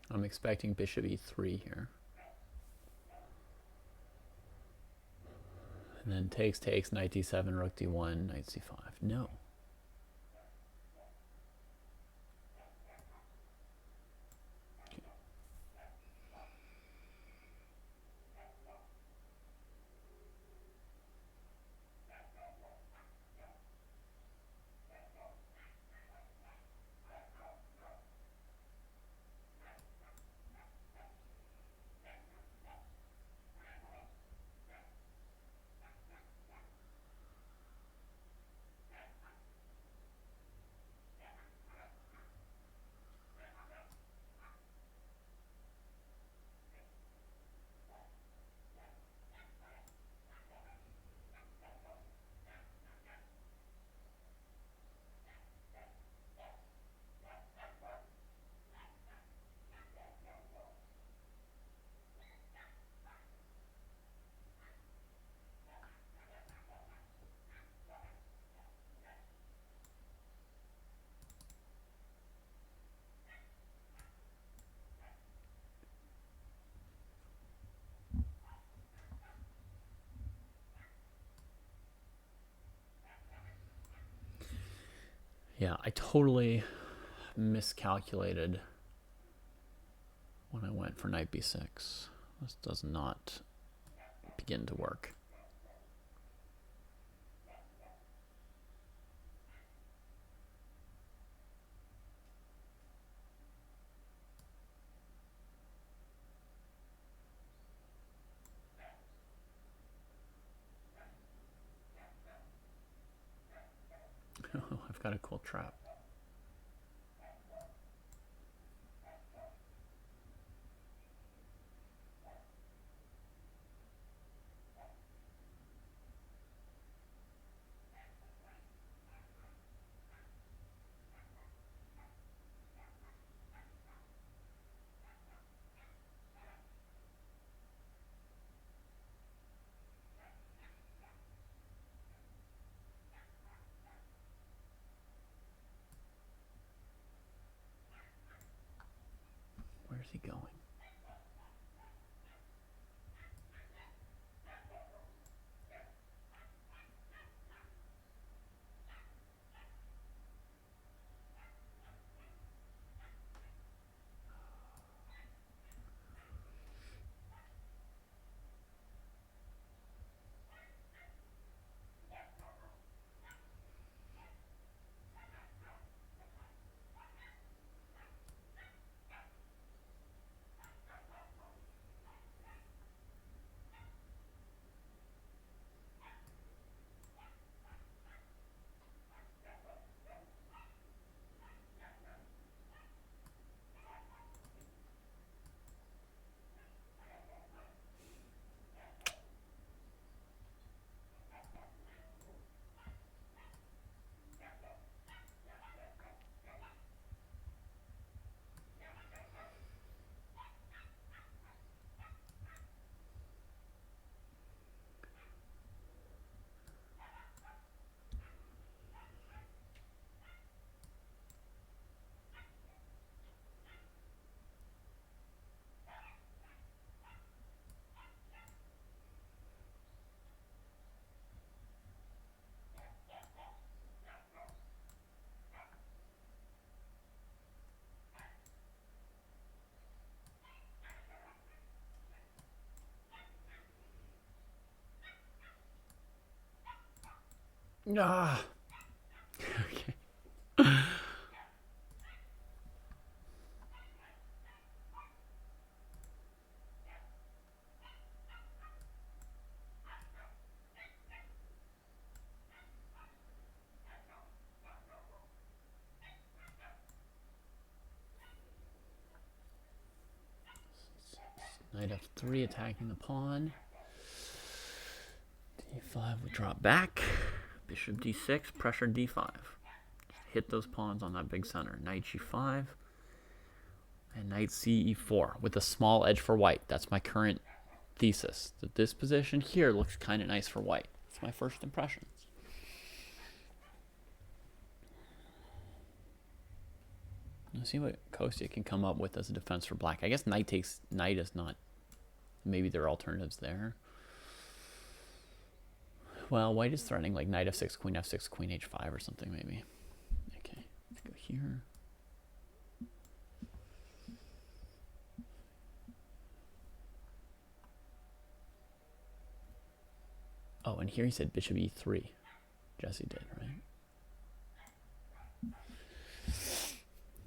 I'm expecting bishop e3 here. And then takes, knight d7, rook d1, knight c5. No. Yeah, I totally miscalculated when I went for knight b6. This does not begin to work. Oh, I've got a cool trap. Where's he going? Ah. Okay. Knight f3 attacking the pawn. d5 would drop back. Bishop d6, pressure d5. Hit those pawns on that big center. Knight g5 and knight ce4 with a small edge for white. That's my current thesis. That this position here looks kind of nice for white. It's my first impressions. Let's see what Kostya can come up with as a defense for black. I guess knight takes knight is not. Maybe there are alternatives there. Well, white is threatening like knight f6, queen h5 or something maybe. Okay, let's go here. Oh, and here he said bishop e3. Jesse did, right?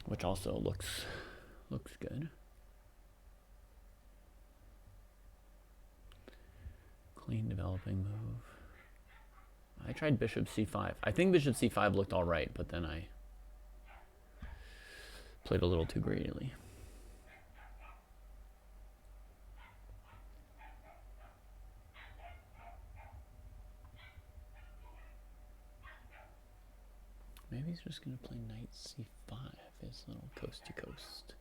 Which also looks good. Clean developing move. I tried bishop c5. I think bishop c5 looked all right, but then I played a little too greedily. Maybe he's just going to play knight c5, his little coast to coast.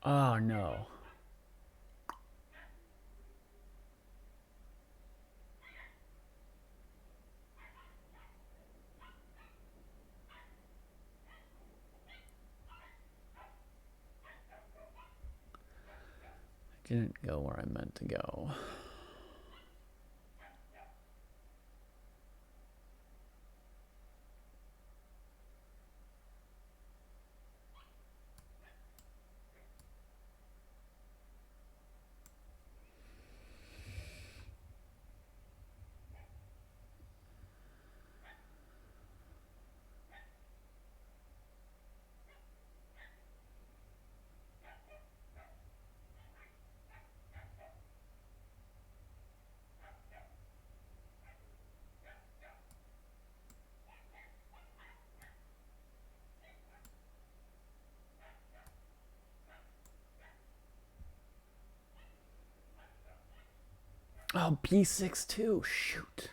Oh no. I didn't go where I meant to go. Oh, b6 too. Shoot.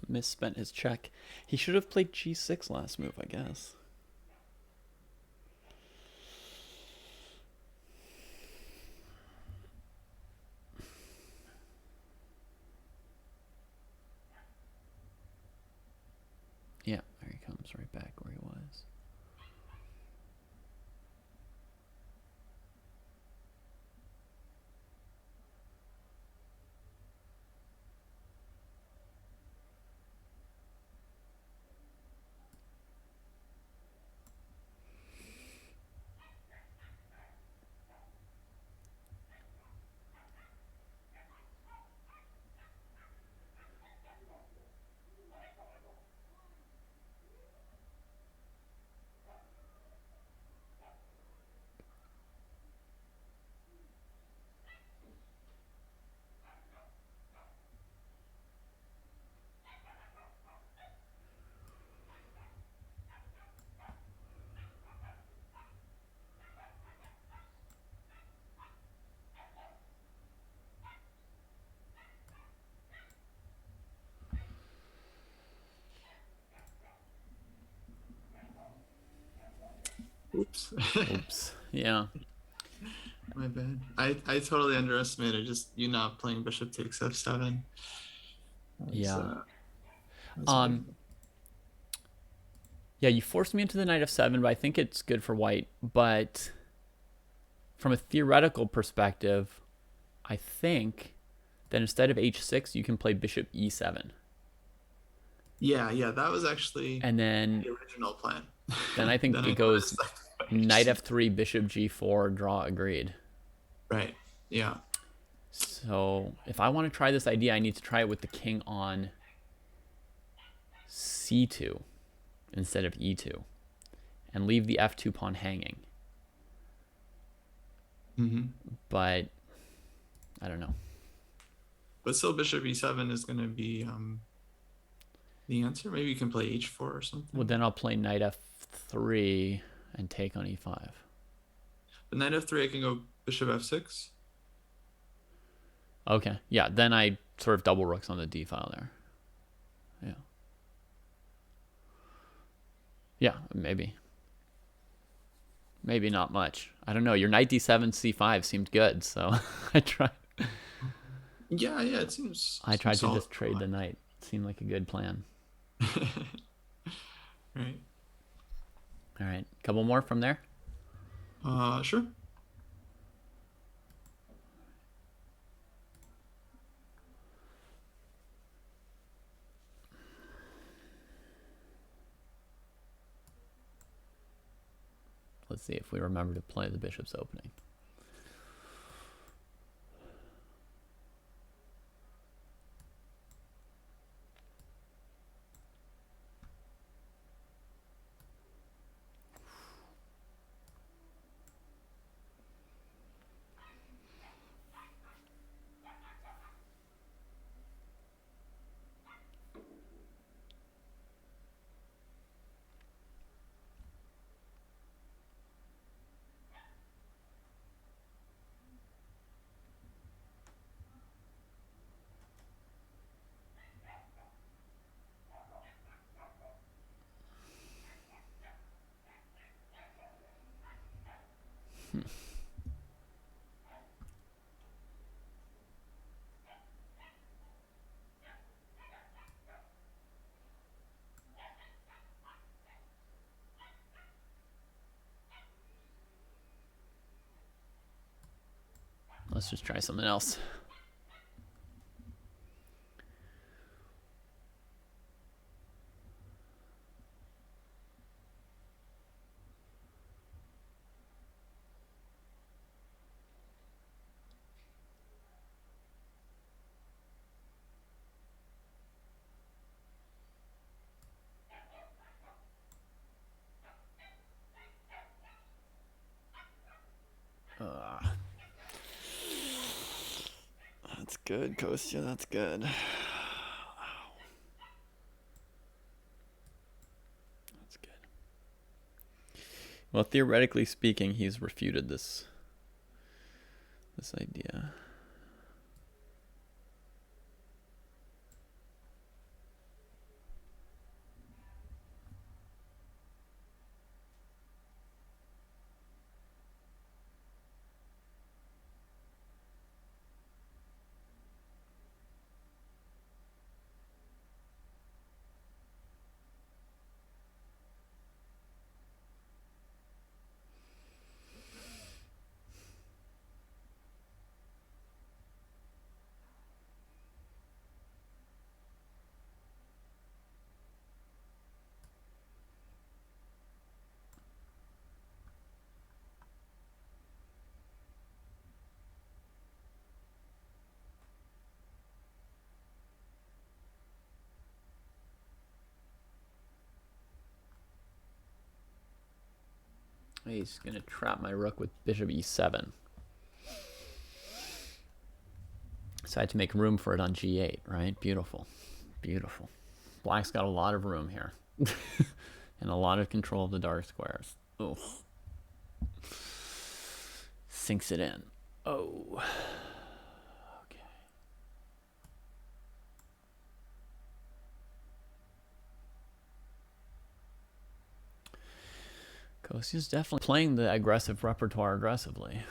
Misspent his check. He should have played g6 last move, I guess. Yeah, there he comes right back where he was. Oops. Oops. Yeah. My bad. I totally underestimated just you not playing bishop takes f7. Yeah. That's a big. Yeah, you forced me into the knight f7, but I think it's good for white. But from a theoretical perspective, I think that instead of h6, you can play bishop e7. Yeah, that was actually And the original plan. then I think Then it I goes noticed like knight f3, bishop g4, draw agreed. right. Yeah. So if I want to try this idea, I need to try it with the king on c2 instead of e2 and leave the f2 pawn hanging. But I don't know. But still, bishop e7 is going to be the answer. Maybe you can play h4 or something. Well, then I'll play knight f3 and take on e5. But knight f3, I can go bishop f6. Okay. Yeah, then I sort of double rooks on the d file there. Yeah. Yeah, maybe. Maybe not much. I don't know. Your knight d7, c5 seemed good, so I tried. Yeah, it seems. I tried to solid. just trade the knight. It seemed like a good plan. Right. All right. Couple more from there? Sure. Let's see if we remember to play the bishop's opening. Let's just try something else. That's good, Kostya. That's good. That's good. Well, theoretically speaking, he's refuted this idea. He's going to trap my rook with bishop e7. So I had to make room for it on g8, right? Beautiful. Beautiful. Black's got a lot of room here. And a lot of control of the dark squares. Oh. Sinks it in. Oh. Okay. Kostya's definitely playing the aggressive repertoire aggressively.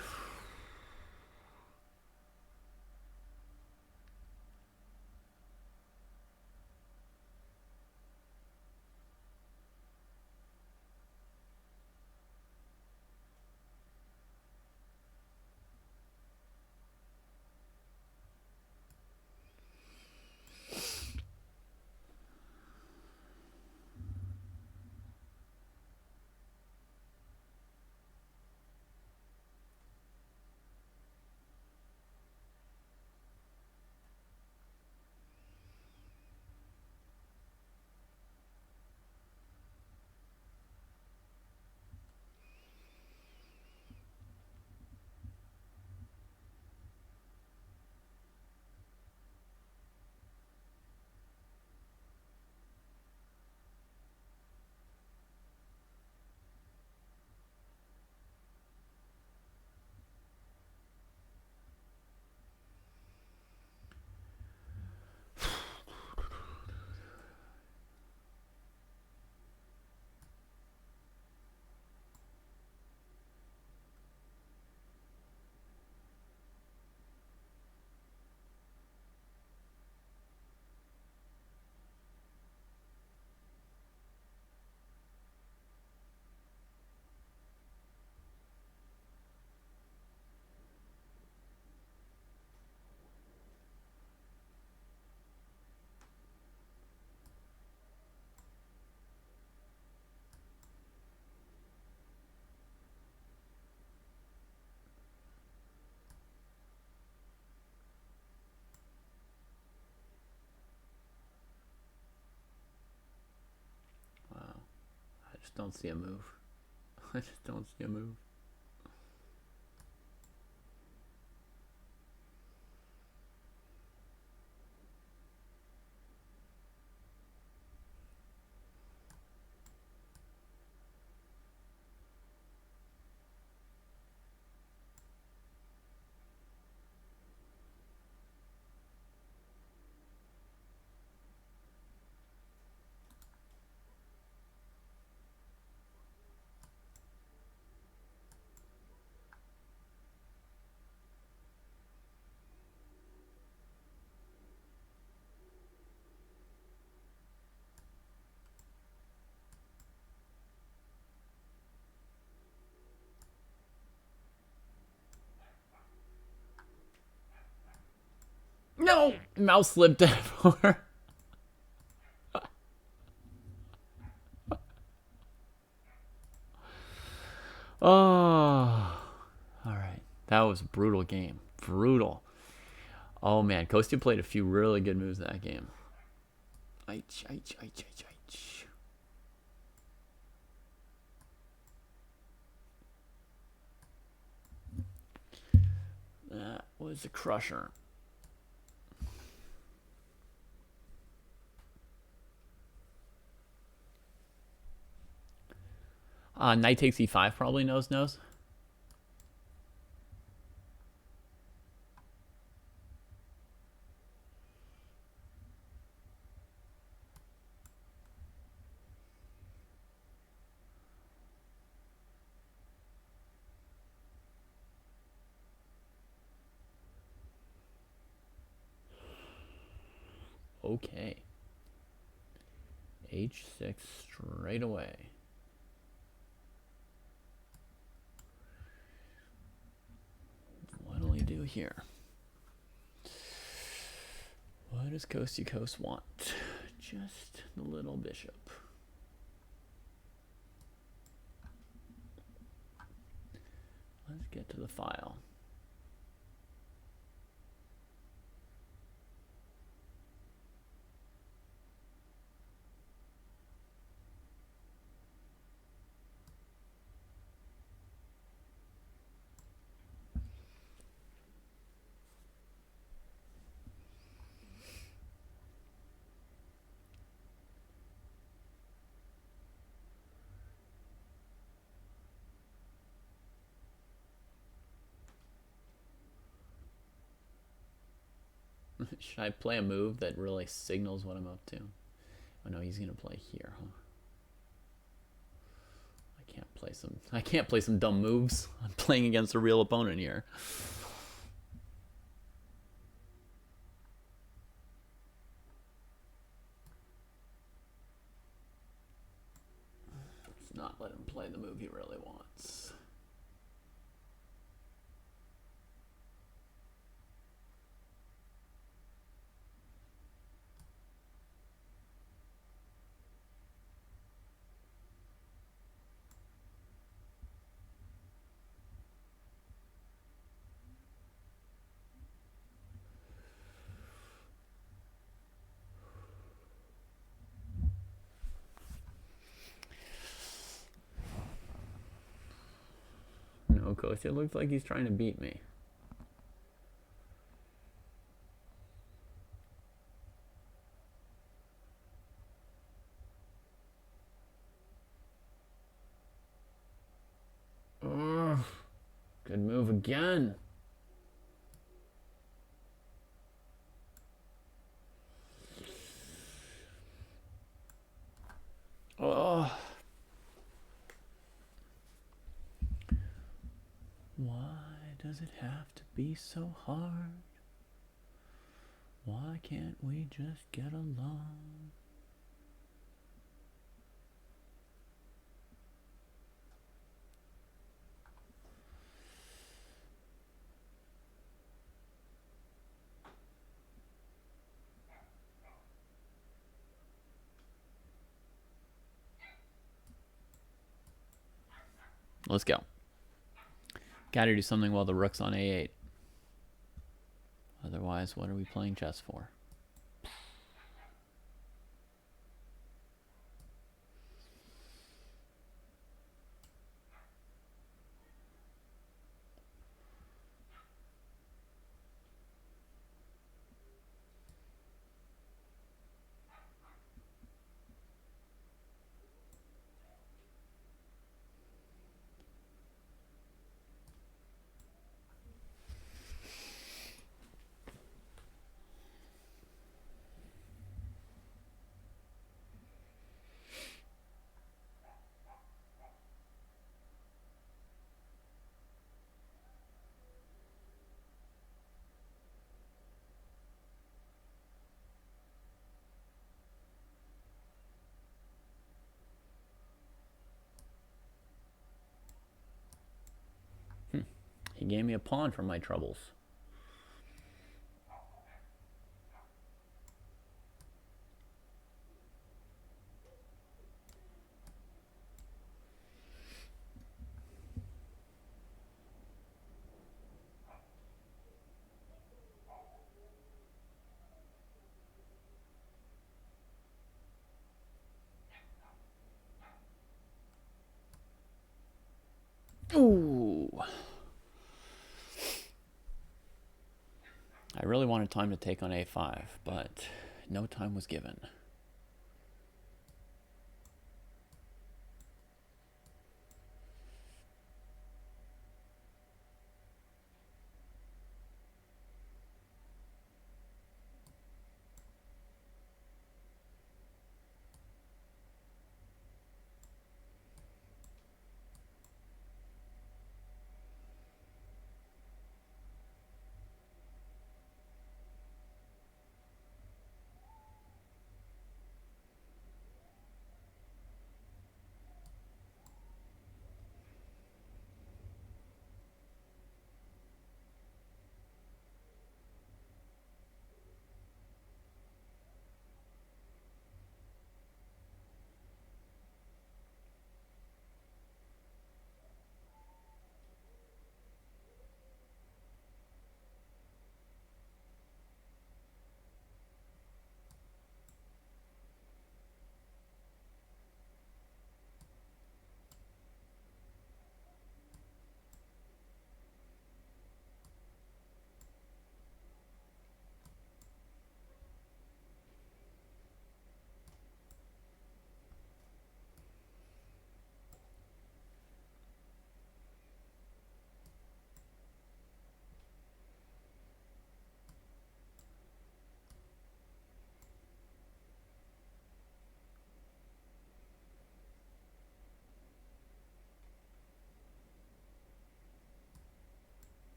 Wow. I just don't see a move. I just don't see a move. No! Mouse slipped over. Oh. Alright. That was a brutal game. Brutal. Oh man, Kostya played a few really good moves that game. Aich, aich, aich, aich, aich. That was a crusher. Knight takes e5 probably knows. Okay. H6 straight away. What'll he do here? What does Coasty Coast want? Just the little bishop. Let's get to the file. Should I play a move that really signals what I'm up to? Oh no, he's gonna play here, huh? I can't play some dumb moves. I'm playing against a real opponent here. Let's not let him play the move he really wants. No, coach, it looks like he's trying to beat me. Ugh. Good move again. Oh. Why does it have to be so hard? Why can't we just get along? Let's go. Gotta do something while the rook's on a8. Otherwise, what are we playing chess for? He gave me a pawn for my troubles. Ooh. I really wanted time to take on a5, but no time was given.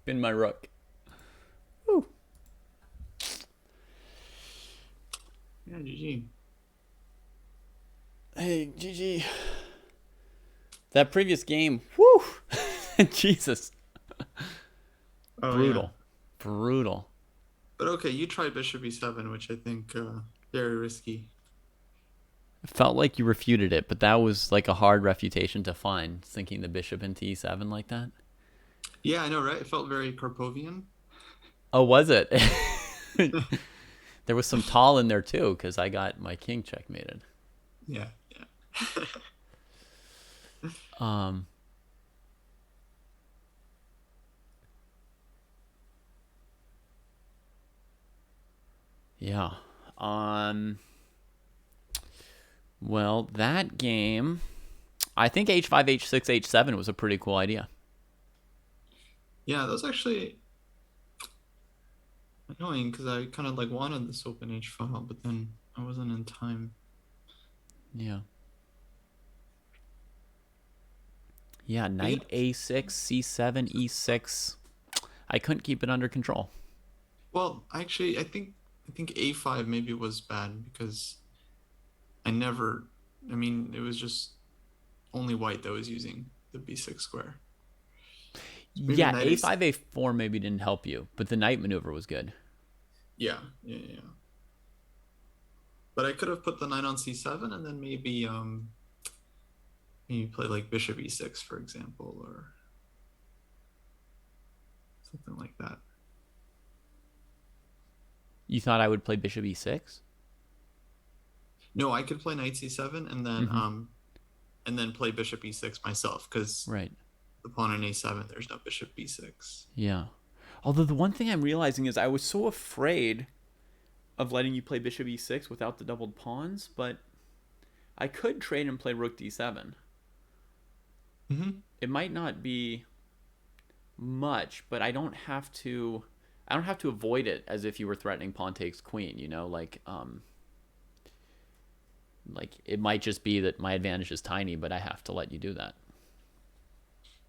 Been my rook. Woo. Yeah, GG. Hey, GG. That previous game, whoo! Jesus. Oh yeah. Brutal. Brutal. But okay, you tried bishop e7, which I think very risky. It felt like you refuted it, but that was like a hard refutation to find, sinking the bishop into e7 like that. Yeah, I know, right? It felt very Karpovian. Oh, was it? There was some tall in there too, because I got my king checkmated. Yeah, yeah. Um, yeah. Um, well, that game, I think h5, h6, h7 was a pretty cool idea. Yeah, that was actually annoying because I kind of like wanted this open H file, but then I wasn't in time. Yeah. Yeah, I knight guess. a6, c7, e6. I couldn't keep it under control. Well, actually, I think A5 maybe was bad because I never. I mean, it was just only white that was using the B6 square. So maybe Yeah, knight A. a5, a4 maybe didn't help you, but the knight maneuver was good. Yeah, yeah, yeah. But I could have put the knight on C7 and then maybe play like bishop E6 for example or something like that. You thought I would play bishop e6? No, I could play knight C7 Mm-hmm. and then play bishop E6 myself because Right. the pawn on A7 there's no bishop B6. Yeah. Although the one thing I'm realizing is I was so afraid of letting you play bishop e6 without the doubled pawns, but I could trade and play rook d7. Mm-hmm. It might not be much, but I don't have to avoid it as if you were threatening pawn takes queen, like it might just be that my advantage is tiny, but I have to let you do that.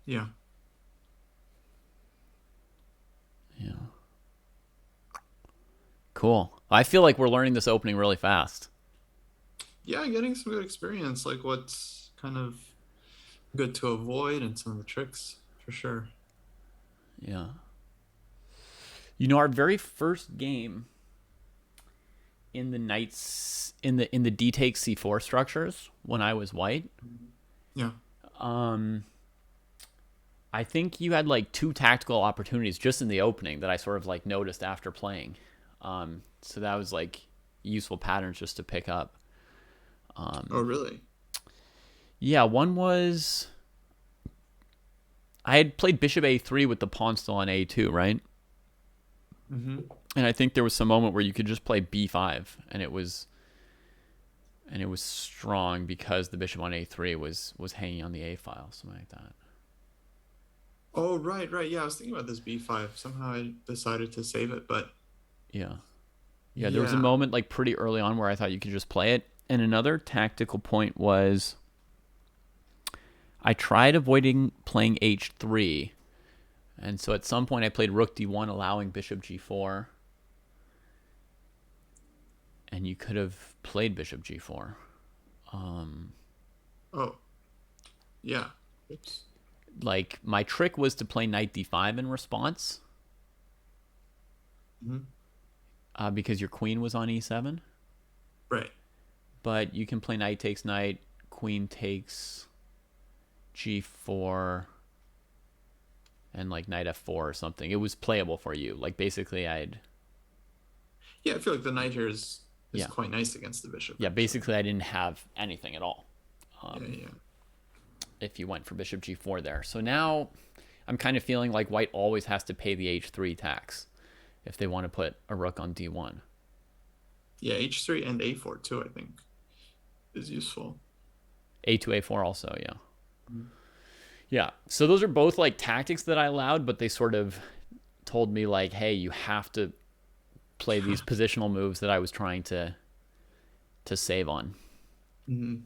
Yeah. Yeah. Cool. I feel like we're learning this opening really fast. Yeah, getting some good experience, like what's kind of good to avoid and some of the tricks for sure. Yeah. Our very first game in the knights in the d takes c4 structures when I was white, Yeah. um I think you had like two tactical opportunities just in the opening that I sort of like noticed after playing. So that was like useful patterns just to pick up. Oh, really? Yeah, one was I had played bishop a3 with the pawn still on a2, right? Mm-hmm. And I think there was some moment where you could just play b5, and it was strong because the bishop on a3 was hanging on the a file, something like that. Oh, right, right. Yeah, I was thinking about this B5. Somehow I decided to save it, but Yeah. Yeah, there was a yeah. moment like pretty early on where I thought you could just play it. And another tactical point was I tried avoiding playing h3. And so at some point I played rook d1 allowing bishop g4. And you could have played bishop g4. Oh, yeah. Oops. Like my trick was to play knight d5 in response, Hmm. because your queen was on e7. Right. But you can play knight takes knight, queen takes g4, and like knight f4 or something. It was playable for you. Like basically Yeah, I feel like the knight here is yeah. quite nice against the bishop, Yeah, actually. basically I didn't have anything at all Yeah, yeah. if you went for bishop g4 there. So now I'm kind of feeling like white always has to pay the h3 tax if they want to put a rook on d1. Yeah, H3 and A4 too, I think, is useful. A2, a4 also, yeah. Mhm. Yeah. So those are both like tactics that I allowed, but they sort of told me like, hey, you have to play these positional moves that I was trying to save on. Mhm.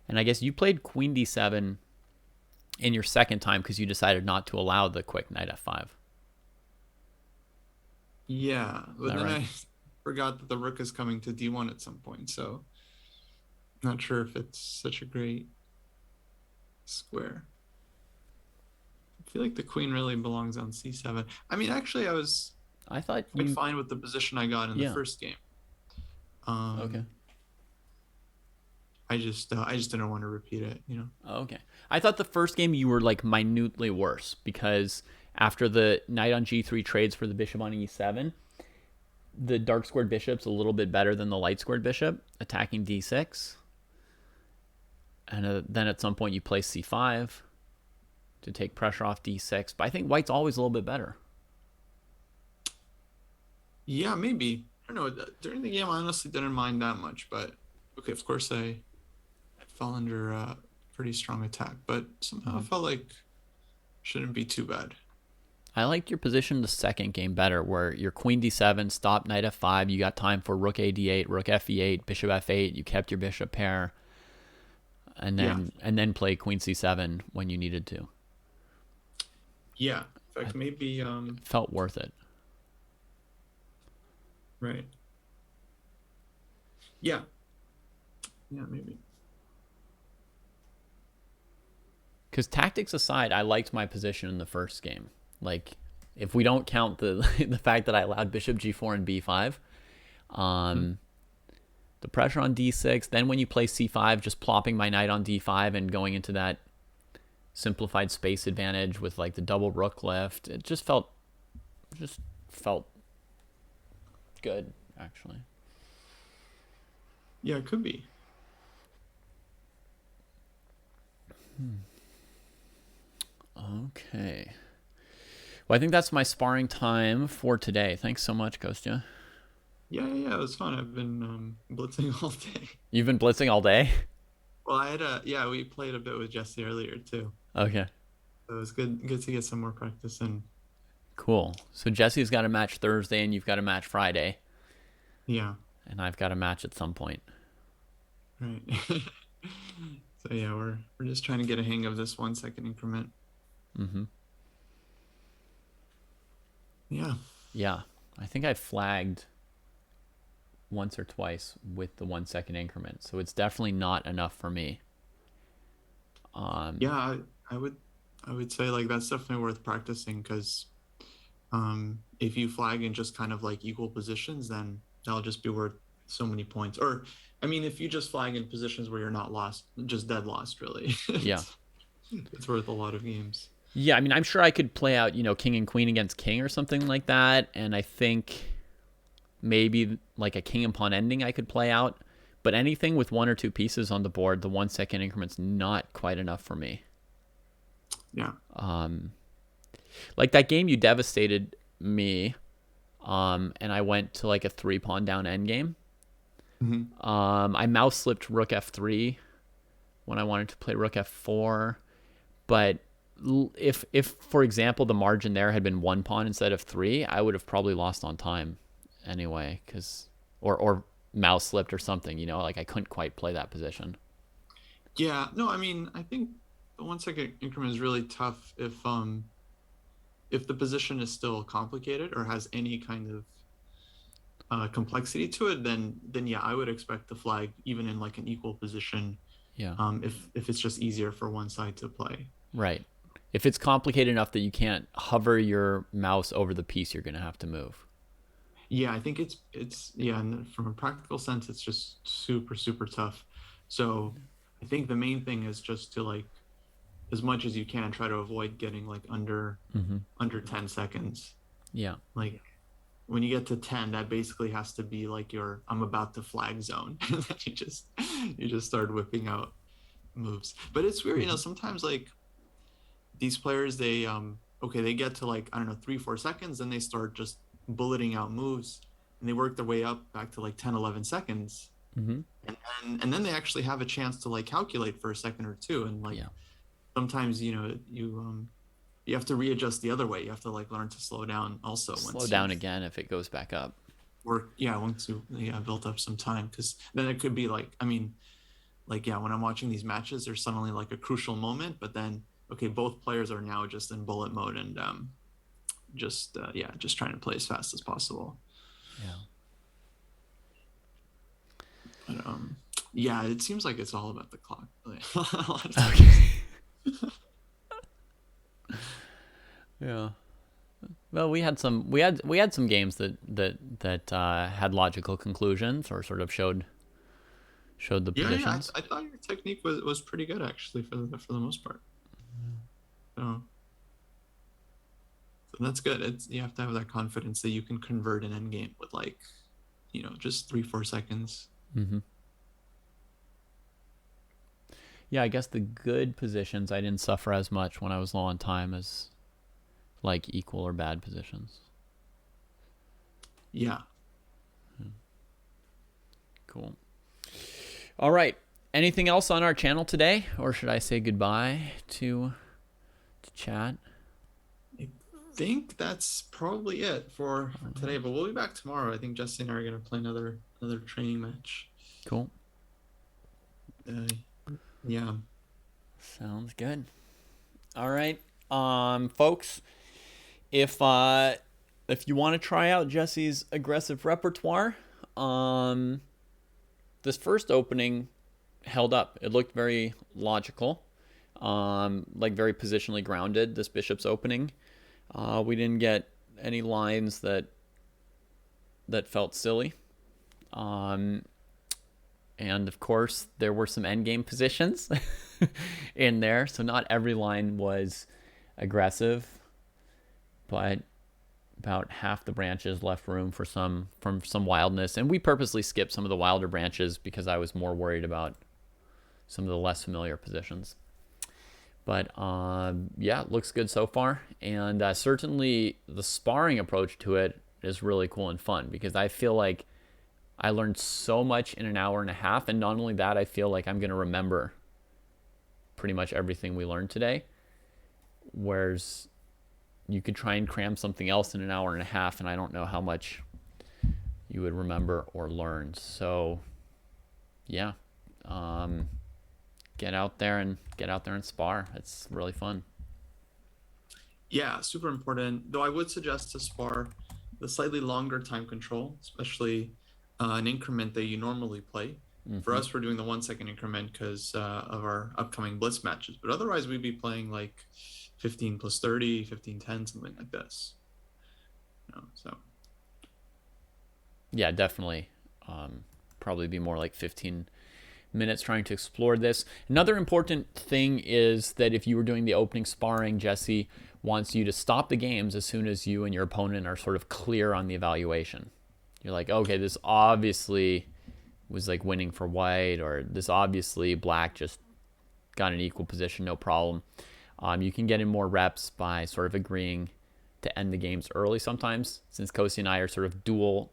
And I guess you played queen d7 in your second time because you decided not to allow the quick knight f5. Yeah, Is but that then right? I forgot that the rook is coming to d1 at some point, so not sure if it's such a great square. I feel like the queen really belongs on c7. I mean, actually, I was I thought quite you. fine with the position I got in the Yeah. first game. Okay. Um, I just didn't want to repeat it, you know. Okay. I thought the first game you were like minutely worse because after the knight on g3 trades for the bishop on e7, the dark squared bishop's a little bit better than the light squared bishop attacking d6. And then at some point you play c5 to take pressure off d6. But I think white's always a little bit better. Yeah, maybe. I don't know. During the game, I honestly didn't mind that much, but okay, of course I fell under a pretty strong attack, but somehow I Mm-hmm. felt like shouldn't be too bad. I liked your position in the second game better, where your queen d7, stop knight f5, you got time for rook a d8, rook fe8, bishop f8, you kept your bishop pair, and Yeah, then play queen c7 when you needed to. yeah. In I fact, maybe felt worth it. right. Yeah, yeah, maybe. Because tactics aside, I liked my position in the first game. Like, if we don't count the the fact that I allowed bishop g4 and b5, Hmm. um, the pressure on d6, then when you play c5, just plopping my knight on d5 and going into that simplified space advantage with like the double rook lift, it just felt good actually. Yeah, it could be. Okay. Well, I think that's my sparring time for today. Thanks so much, Kostya. Yeah, yeah, yeah. It was fun. I've been blitzing all day. You've been blitzing all day? Well, I had a yeah. We played a bit with Jesse earlier too. Okay. So it was good to get some more practice in. Cool. So Jesse's got a match Thursday and you've got a match Friday, Yeah, and I've got a match at some point. right. So yeah, we're just trying to get a hang of this 1 second increment. Mm-hmm. Yeah. Yeah. I think I flagged once or twice with the 1 second increment, so it's definitely not enough for me. Um, Yeah, I would I would say like that's definitely worth practicing because if you flag in just kind of like equal positions, then that'll just be worth so many points. Or I mean, if you just flag in positions where you're not lost, just dead lost, really, yeah. it's worth a lot of games. Yeah, I mean, I'm sure I could play out, king and queen against king or something like that, and I think maybe like a king and pawn ending I could play out. But anything with one or two pieces on the board, the 1 second increment's not quite enough for me. Yeah. Like that game, you devastated me, and I went to like a three pawn down endgame. Hmm. I mouse slipped rook f3 when I wanted to play rook f4, but if for example the margin there had been one pawn instead of three, I would have probably lost on time anyway, because or mouse slipped or something. Like I couldn't quite play that position. Yeah. No, I mean, I think the 1 second increment is really tough if the position is still complicated or has any kind of complexity to it, then yeah, I would expect the flag even in like an equal position, Yeah, if it's just easier for one side to play. right. If it's complicated enough that you can't hover your mouse over the piece, you're gonna have to move. Yeah, I think it's yeah, and from a practical sense, it's just super super tough. So I think the main thing is just to like as much as you can try to avoid getting like Mm-hmm. under 10 seconds. Yeah. Like when you get to 10, that basically has to be like your I'm about to flag zone. You just start whipping out moves. But it's weird, Mm-hmm. sometimes like these players they okay, they get to like I don't know 3 4 seconds and they start just bulleting out moves and they work their way up back to like 10 11 seconds Mm-hmm. and then they actually have a chance to like calculate for a second or two and like Yeah. sometimes you have to readjust the other way. You have to like learn to slow down also Slow once down you've again if it goes back up. once you yeah, built up some time because then it could be like I mean like yeah when I'm watching these matches there's suddenly like a crucial moment but then okay, both players are now just in bullet mode and just trying to play as fast as possible. Yeah. But yeah, it seems like it's all about the clock. A lot of Okay. times. Yeah. Well, we had some games that had logical conclusions or sort of showed the Yeah, positions. I thought your technique was pretty good actually for the most part. So, so that's good. It's you have to have that confidence that you can convert an endgame with like, just 3-4 seconds. Mm-hmm. Yeah, I guess the good positions I didn't suffer as much when I was low on time as like equal or bad positions. Yeah. Cool. All right. Anything else on our channel today, or should I say goodbye to chat? I think that's probably it for today, but we'll be back tomorrow. I think Jesse and I are gonna play another training match. Cool. Uh, yeah. Sounds good. All right, folks. If you want to try out Jesse's aggressive repertoire, this first opening held up. It looked very logical, like very positionally grounded. This bishop's opening, we didn't get any lines that felt silly. And of course, there were some endgame positions in there, so not every line was aggressive, but about half the branches left room for some wildness, and we purposely skipped some of the wilder branches because I was more worried about some of the less familiar positions. But yeah, it looks good so far, and certainly the sparring approach to it is really cool and fun because I feel like I learned so much in an hour and a half, and not only that, I feel like I'm going to remember pretty much everything we learned today, whereas you could try and cram something else in an hour and a half, and I don't know how much you would remember or learn. So yeah, get out there and spar. It's really fun. Yeah, super important. Though I would suggest to spar the slightly longer time control, especially an increment that you normally play. For Mm-hmm. us, we're doing the 1 second increment because of our upcoming blitz matches. But otherwise, we'd be playing like 15 plus 30, 15, 10, something like this. So Yeah, definitely. Probably be more like 15 minutes trying to explore this. Another important thing is that if you were doing the opening sparring, Jesse wants you to stop the games as soon as you and your opponent are sort of clear on the evaluation. You're like, okay, this obviously was like winning for white, or this obviously black just got an equal position, no problem. You can get in more reps by sort of agreeing to end the games early sometimes, since Kosi and I are sort of dual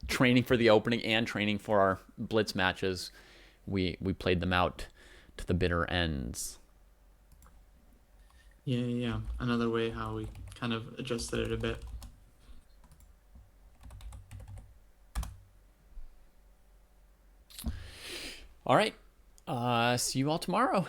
training for the opening and training for our blitz matches. We played them out to the bitter ends. yeah. Another way how we kind of adjusted it a bit. All right. See you all tomorrow.